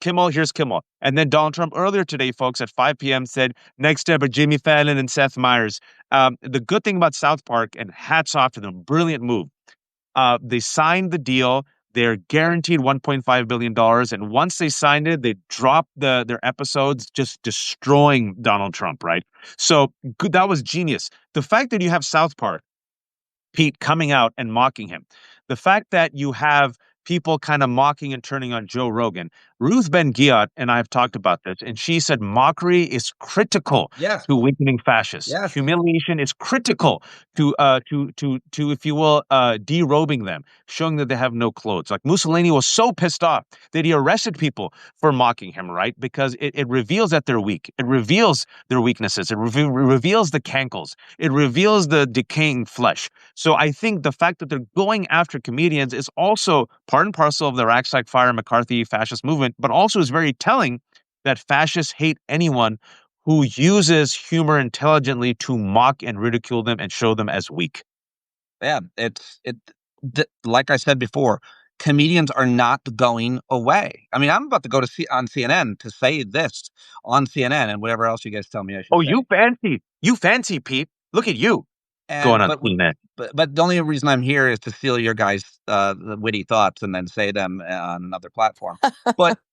Kimmel? Here's Kimmel. And then Donald Trump earlier today, folks, at 5 p.m. said, next step are Jimmy Fallon and Seth Meyers. The good thing about South Park, and hats off to them, brilliant move. They signed the deal. They're guaranteed $1.5 billion. And once they signed it, they dropped their episodes, just destroying Donald Trump, right? So that was genius. The fact that you have South Park, Pete, coming out and mocking him, the fact that you have people kind of mocking and turning on Joe Rogan. Ruth Ben-Ghiat and I have talked about this, and she said mockery is critical to weakening fascists. Yes. Humiliation is critical to if you will, derobing them, showing that they have no clothes. Like Mussolini was so pissed off that he arrested people for mocking him, right? Because it reveals that they're weak. It reveals their weaknesses. It reveals the cankles. It reveals the decaying flesh. So I think the fact that they're going after comedians is also part and parcel of the Reichstag fire McCarthy fascist movement, but also is very telling that fascists hate anyone who uses humor intelligently to mock and ridicule them and show them as weak. Yeah, like I said before, comedians are not going away. I mean, I'm about to go on CNN to say this on CNN and whatever else you guys tell me I should say. You fancy, Pete. Look at you going on CNN. But the only reason I'm here is to steal your guys' the witty thoughts and then say them on another platform.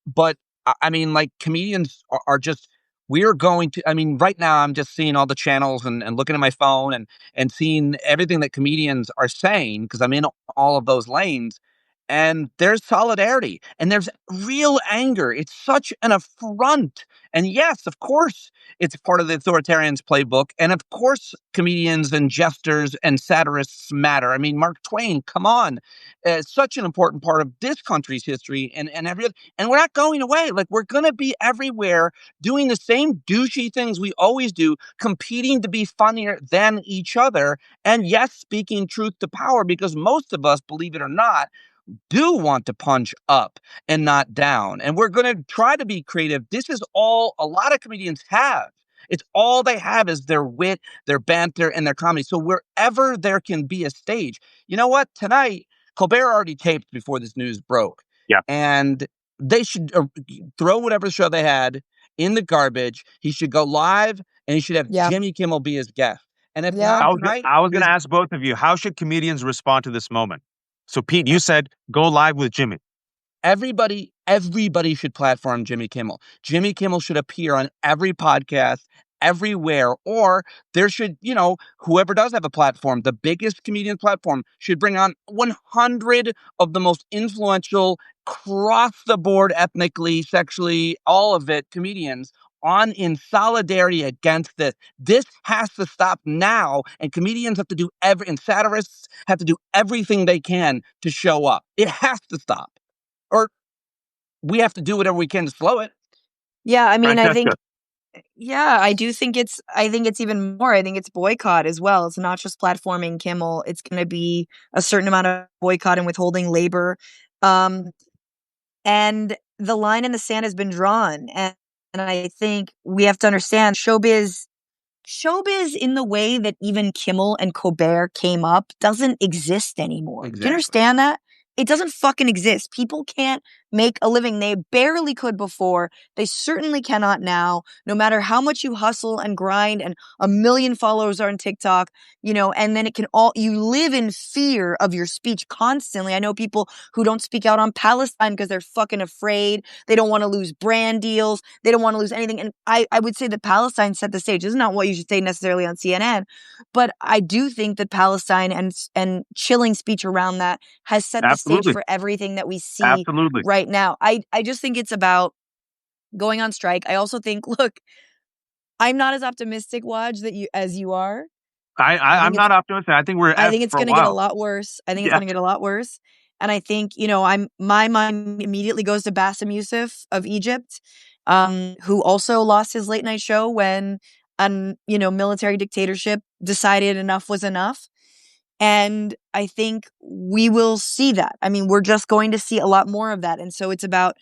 but I mean, like, comedians are just, we're going to, I mean, right now I'm just seeing all the channels and looking at my phone and seeing everything that comedians are saying, because I'm in all of those lanes. And there's solidarity and there's real anger. It's such an affront. And yes, of course, it's part of the authoritarian's playbook. And of course, comedians and jesters and satirists matter. I mean, Mark Twain, come on. It's such an important part of this country's history and every other. And we're not going away. Like, we're going to be everywhere doing the same douchey things we always do, competing to be funnier than each other. And yes, speaking truth to power, because most of us, believe it or not, do want to punch up and not down. And we're going to try to be creative. This is all a lot of comedians have. It's all they have is their wit, their banter, and their comedy. So wherever there can be a stage, you know what? Tonight, Colbert already taped before this news broke. Yeah. And they should throw whatever show they had in the garbage. He should go live, and he should have Jimmy Kimmel be his guest. And if not tonight, I was going to ask both of you, how should comedians respond to this moment? So, Pete, you said go live with Jimmy. Everybody should platform Jimmy Kimmel. Jimmy Kimmel should appear on every podcast, everywhere, or there should, whoever does have a platform, the biggest comedian platform, should bring on 100 of the most influential, cross the board, ethnically, sexually, all of it, comedians on in solidarity against this. This has to stop now, and comedians have to do and satirists have to do everything they can to show up. It has to stop, or we have to do whatever we can to slow it. Yeah, I mean, Francesca. I think it's even more. I think it's boycott as well. It's not just platforming Kimmel. It's going to be a certain amount of boycott and withholding labor. And the line in the sand has been drawn. And I think we have to understand showbiz in the way that even Kimmel and Colbert came up doesn't exist anymore. Exactly. Do you understand that? It doesn't fucking exist. People can't make a living. They barely could before. They certainly cannot now, no matter how much you hustle and grind and 1 million followers are on TikTok, and then you live in fear of your speech constantly. I know people who don't speak out on Palestine because they're fucking afraid. They don't want to lose brand deals. They don't want to lose anything. And I would say that Palestine set the stage. This is not what you should say necessarily on CNN, but I do think that Palestine and chilling speech around that has set the stage for everything that we see right now. I just think it's about going on strike. I also think, look, I'm not as optimistic, Waj, as you are. I'm not optimistic. I think it's going to get a lot worse. I think it's going to get a lot worse. And I think, my mind immediately goes to Bassem Youssef of Egypt, who also lost his late night show when, military dictatorship decided enough was enough. And I think we will see that. I mean, we're just going to see a lot more of that. And so it's about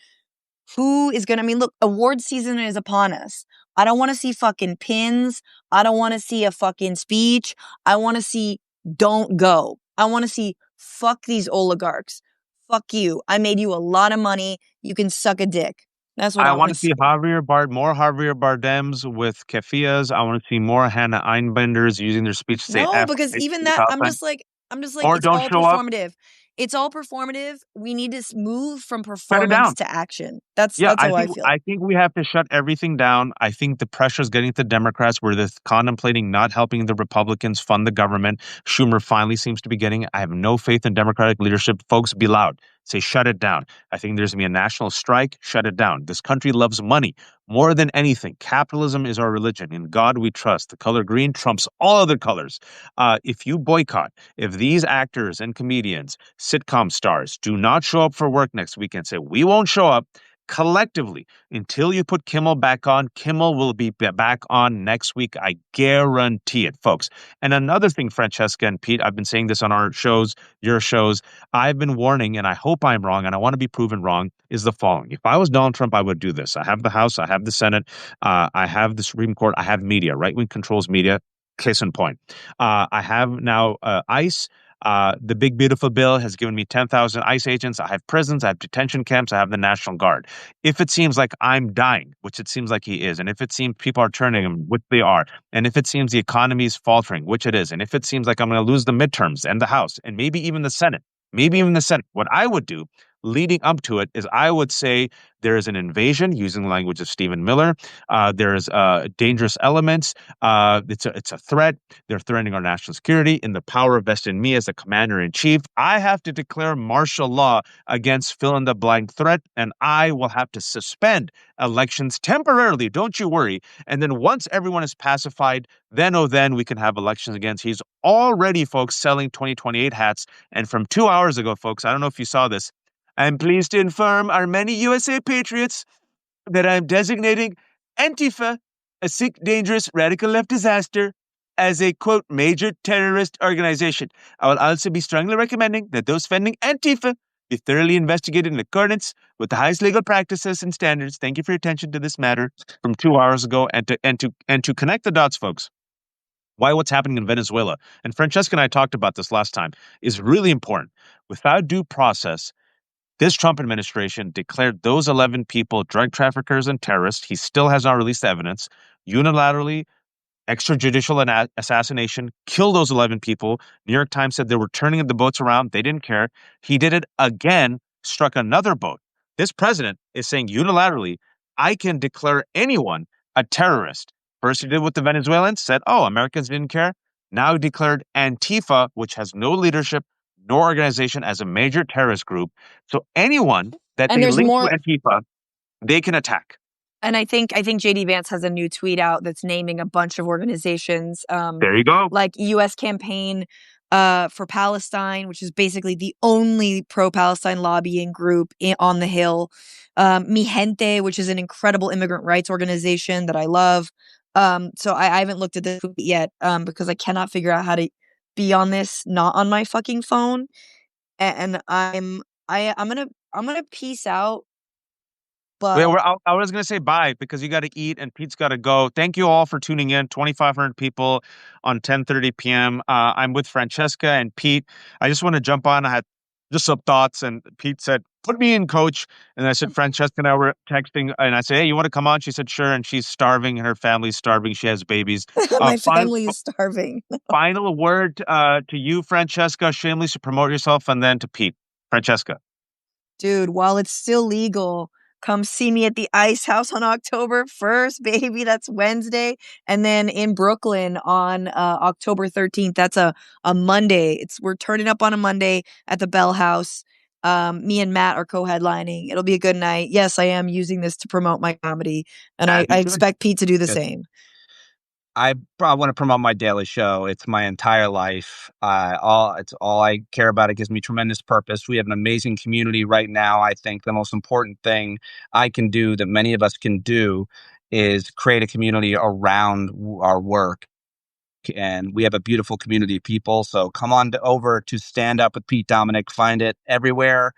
who is going to, look, award season is upon us. I don't want to see fucking pins. I don't want to see a fucking speech. I want to see don't go. I want to see, fuck these oligarchs. Fuck you. I made you a lot of money. You can suck a dick. That's what I want to see. More Javier Bardems with kefiyas. I want to see more Hannah Einbinders using their speech to say No, F. because even that, I'm just like, Or it's don't all show up. performative. It's all performative. We need to move from Shut it performance down. to action. That's Yeah, how I feel. I think we have to shut everything down. I think the pressure is getting to Democrats where they're contemplating not helping the Republicans fund the government. Schumer finally seems to be getting it. I have no faith in Democratic leadership. Folks, be loud. Say, shut it down. I think there's going to be a national strike. Shut it down. This country loves money more than anything. Capitalism is our religion. In God we trust. The color green trumps all other colors. If you boycott, if these actors and comedians, sitcom stars do not show up for work next week and say, we won't show up, collectively, until you put Kimmel back on, Kimmel will be back on next week. I guarantee it, folks. And another thing, Francesca and Pete, I've been saying this on our shows, your shows, I've been warning, and I hope I'm wrong, and I want to be proven wrong, is the following. If I was Donald Trump, I would do this. I have the House, I have the Senate, I have the Supreme Court, I have media. Right wing controls media. Case in point. I have now ICE. The big beautiful bill has given me 10,000 ICE agents. I have prisons. I have detention camps. I have the National Guard. If it seems like I'm dying, which it seems like he is, and if it seems people are turning him, which they are, and if it seems the economy is faltering, which it is, and if it seems like I'm going to lose the midterms and the House and maybe even the Senate, what I would do leading up to it is I would say there is an invasion using the language of Stephen Miller. There's dangerous elements. It's a threat. They're threatening our national security. In the power vested in me as the commander in chief, I have to declare martial law against fill in the blank threat, and I will have to suspend elections temporarily. Don't you worry. And then once everyone is pacified, then we can have elections again. He's already, folks, selling 2028 hats. And from 2 hours ago, folks, I don't know if you saw this, I'm pleased to inform our many USA patriots that I'm designating Antifa, a sick, dangerous, radical left disaster, as a, quote, major terrorist organization. I will also be strongly recommending that those funding Antifa be thoroughly investigated in accordance with the highest legal practices and standards. Thank you for your attention to this matter from 2 hours ago, and to connect the dots, folks. Why what's happening in Venezuela, and Francesca and I talked about this last time, is really important. Without due process, this Trump administration declared those 11 people drug traffickers and terrorists. He still has not released the evidence. Unilaterally, extrajudicial assassination, killed those 11 people. New York Times said they were turning the boats around. They didn't care. He did it again, struck another boat. This president is saying unilaterally, I can declare anyone a terrorist. First he did with the Venezuelans, said, oh, Americans didn't care. Now he declared Antifa, which has no leadership, no organization, as a major terrorist group. So anyone that And they there's link more. to Antifa, they can attack. And I think JD Vance has a new tweet out that's naming a bunch of organizations. There you go. Like U.S. Campaign for Palestine, which is basically the only pro-Palestine lobbying group on the Hill. Mi Gente, which is an incredible immigrant rights organization that I love. So I haven't looked at this tweet yet because I cannot figure out how to be on this not on my fucking phone. And I'm gonna peace out. But I was going to say bye because you got to eat and Pete's got to go. Thank you all for tuning in. 2,500 people on 10:30 p.m. I'm with Francesca and Pete. I just want to jump on. I had just some thoughts, and Pete said, "Put me in, coach." And I said, Francesca and I were texting, and I said, "Hey, you want to come on?" She said, "Sure." And she's starving, and her family's starving. She has babies. my family is starving. Final word to you, Francesca. Shamelessly promote yourself, and then to Pete. Francesca. Dude, while it's still legal, come see me at the Ice House on October 1st, baby. That's Wednesday. And then in Brooklyn on October 13th. That's a Monday. We're turning up on a Monday at the Bell House. Me and Matt are co-headlining. It'll be a good night. Yes, I am using this to promote my comedy. And I expect Pete to do the same. I want to promote my daily show. It's my entire life. It's all I care about. It gives me tremendous purpose. We have an amazing community right now. I think the most important thing I can do that many of us can do is create a community around our work. And we have a beautiful community of people. So come on over to Stand Up with Pete Dominick. Find it everywhere.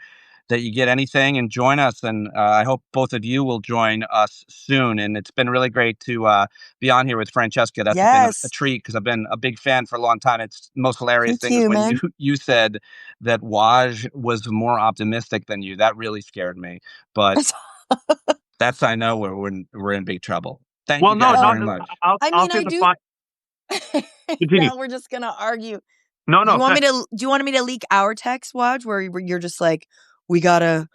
that you get anything and join us. And I hope both of you will join us soon. And it's been really great to be on here with Francesca. That's been a treat because I've been a big fan for a long time. It's the most hilarious thing is when you said that Waj was more optimistic than you. That really scared me. But that's, I know we're in big trouble. Thank you guys very much. I'll say the fine. Now we're just gonna argue. No. Do you want me to leak our text, Waj, where you're just like, we gotta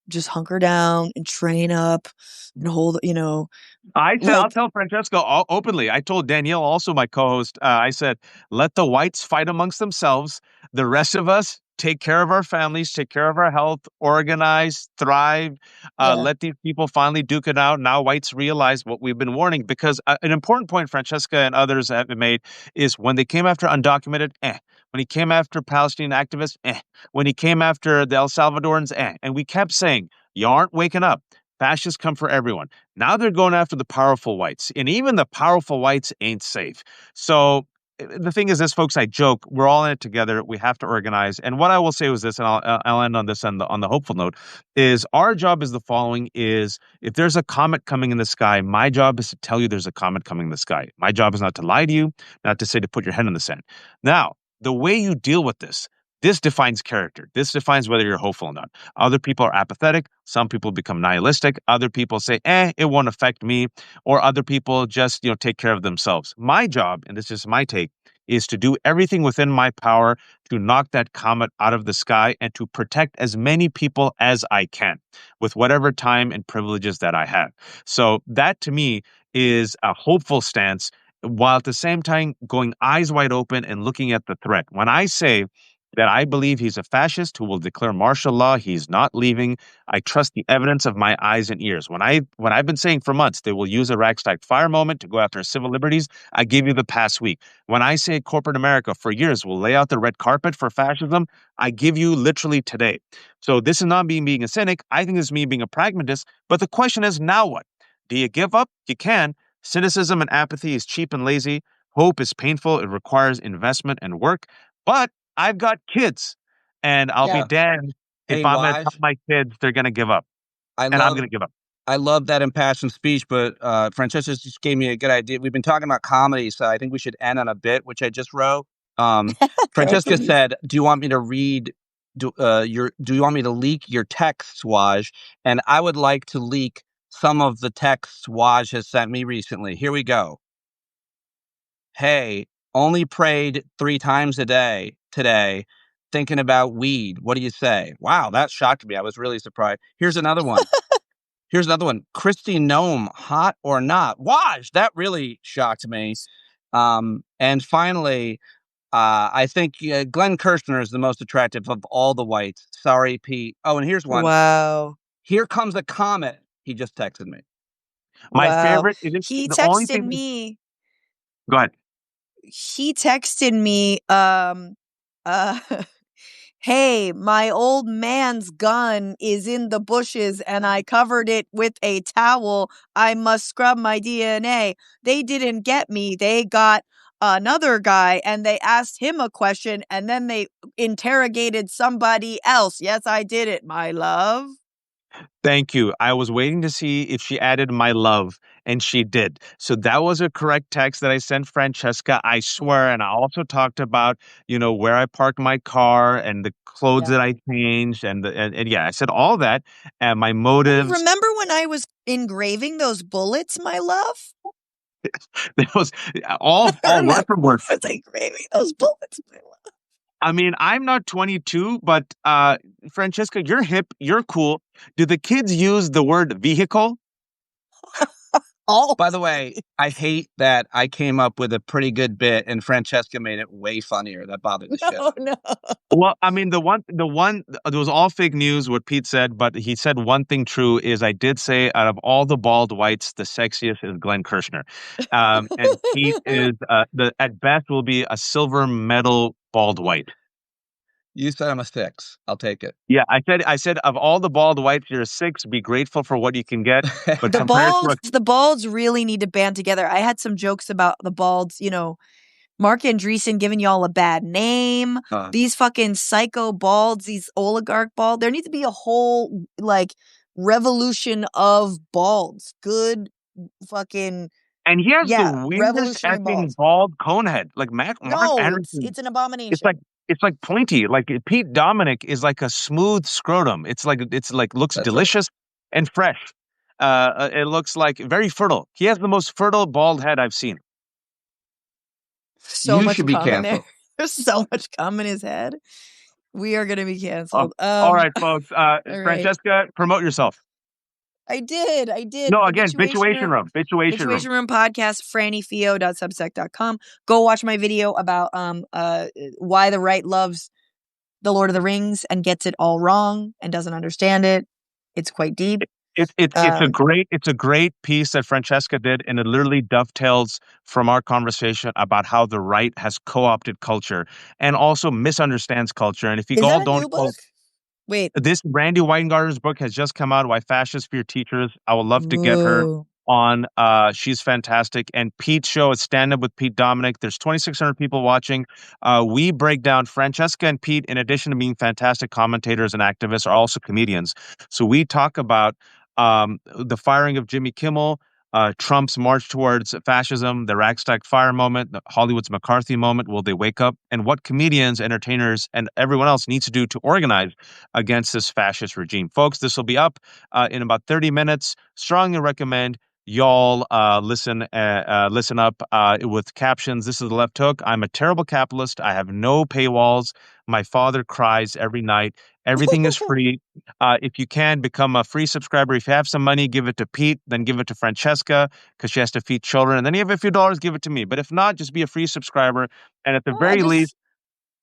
just hunker down and train up and hold, I said, I'll tell Francesca openly. I told Danielle, also my co-host, I said, let the whites fight amongst themselves. The rest of us take care of our families, take care of our health, organize, thrive, let these people finally duke it out. Now whites realize what we've been warning, because an important point Francesca and others have made is when they came after undocumented, when he came after Palestinian activists, when he came after the El Salvadorans, and we kept saying, you aren't waking up. Fascists come for everyone. Now they're going after the powerful whites, and even the powerful whites ain't safe. So the thing is this, folks, I joke, we're all in it together. We have to organize. And what I will say was this, and I'll end on this on the hopeful note, is our job is the following: is if there's a comet coming in the sky, my job is to tell you there's a comet coming in the sky. My job is not to lie to you, not to say to put your head in the sand. Now, the way you deal with this defines character. This defines whether you're hopeful or not. Other people are apathetic. Some people become nihilistic. Other people say, it won't affect me. Or other people just, take care of themselves. My job, and this is my take, is to do everything within my power to knock that comet out of the sky and to protect as many people as I can with whatever time and privileges that I have. So that to me is a hopeful stance, while at the same time going eyes wide open and looking at the threat. When I say that I believe he's a fascist who will declare martial law, he's not leaving, I trust the evidence of my eyes and ears. When I've been saying for months they will use a Reichstag fire moment to go after civil liberties, I give you the past week. When I say corporate America for years will lay out the red carpet for fascism, I give you literally today. So this is not me being a cynic. I think this is me being a pragmatist. But the question is, now what? Do you give up? You can. Cynicism and apathy is cheap and lazy. Hope is painful. It requires investment and work. But I've got kids, and I'll be damned if I'm going to tell my kids they're going to give up. I'm going to give up. I love that impassioned speech, but Francesca just gave me a good idea. We've been talking about comedy, so I think we should end on a bit, which I just wrote. Francesca said, do you want me to read, do you want me to leak your texts, Waj? And I would like to leak some of the texts Waj has sent me recently. Here we go. Hey, only prayed 3 times a day today, thinking about weed. What do you say? Wow, that shocked me. I was really surprised. Here's another one. Christy Nome, hot or not? Waj, that really shocked me. And finally, I think Glenn Kirshner is the most attractive of all the whites. Sorry, Pete. Oh, and here's one. Wow. Here comes a comet. He just texted me. My favorite is he the texted only thing me. Go ahead. He texted me, hey, my old man's gun is in the bushes and I covered it with a towel. I must scrub my DNA. They didn't get me. They got another guy and they asked him a question and then they interrogated somebody else. Yes, I did it, my love. Thank you. I was waiting to see if she added my love, and she did. So that was a correct text that I sent Francesca, I swear. And I also talked about, where I parked my car and the clothes that I changed. And yeah, I said all that and my motives. Remember when I was engraving those bullets, my love? That was all word for word. I was engraving those bullets, my love. I mean, I'm not 22, but Francesca, you're hip, you're cool. Do the kids use the word vehicle? By the way, I hate that I came up with a pretty good bit and Francesca made it way funnier. That bothered the shit. No. Well, I mean, the one, it was all fake news, what Pete said, but he said one thing true is I did say out of all the bald whites, the sexiest is Glenn Kirshner. And Pete is, at best, will be a silver medal bald white. You said I'm a 6. I'll take it. Yeah, I said of all the bald whites, you're a 6. Be grateful for what you can get. But the balds really need to band together. I had some jokes about the balds, Mark Andreessen giving y'all a bad name. These fucking psycho balds, these oligarch bald. There needs to be a whole like revolution of balds. Good fucking. And he has the weirdest revolutionary effing balds. bald cone head. Like Mark Anderson. It's an abomination. It's like pointy. Like Pete Dominick is like a smooth scrotum. It's like looks That's delicious and fresh. It looks like very fertile. He has the most fertile bald head I've seen. So you much should be cum in canceled. there. There's so much cum in his head. We are going to be canceled. All right, folks. right. Francesca, promote yourself. I did. No, again, Bitchuation Room. Bitchuation Room podcast, frannyfio.substack.com. Go watch my video about why the right loves The Lord of the Rings and gets it all wrong and doesn't understand it. It's quite deep. It's a great piece that Francesca did, and it literally dovetails from our conversation about how the right has co-opted culture and also misunderstands culture. And if you all don't know, Wait, this Randy Weingarten's book has just come out, Why Fascists Fear Teachers. I would love to get her on. She's fantastic. And Pete's show is Stand Up with Pete Dominick. There's 2,600 people watching. We break down Francesca and Pete, in addition to being fantastic commentators and activists, are also comedians. So we talk about the firing of Jimmy Kimmel, Trump's march towards fascism, the Reichstag fire moment, Hollywood's McCarthy moment, will they wake up, and what comedians, entertainers, and everyone else needs to do to organize against this fascist regime. Folks, this will be up in about 30 minutes. Strongly recommend y'all listen up with captions. This is The Left Hook. I'm a terrible capitalist. I have no paywalls. My father cries every night. Everything is free. If you can, become a free subscriber. If you have some money, give it to Pete, then give it to Francesca because she has to feed children. And then you have a few dollars, give it to me. But if not, just be a free subscriber. And at the very least,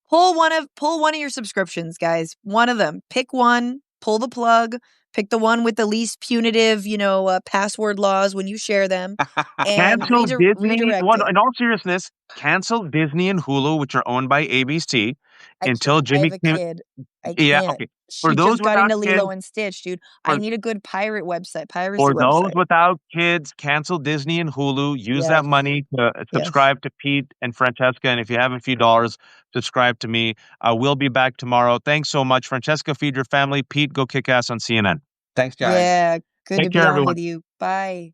pull one of your subscriptions, guys. One of them. Pick one, pull the plug, pick the one with the least punitive, password laws when you share them. And cancel Disney. redirect it. In all seriousness, cancel Disney and Hulu, which are owned by ABC, until Jimmy Kimmel. I can't. Okay. She just got into Lilo and Stitch, dude. I need a good piracy website. For those without kids, cancel Disney and Hulu. Use that money to subscribe to Pete and Francesca. And if you have a few dollars, subscribe to me. We'll be back tomorrow. Thanks so much. Francesca, feed your family. Pete, go kick ass on CNN. Thanks, guys. Yeah, good Take to be care, on everyone. with you. Bye.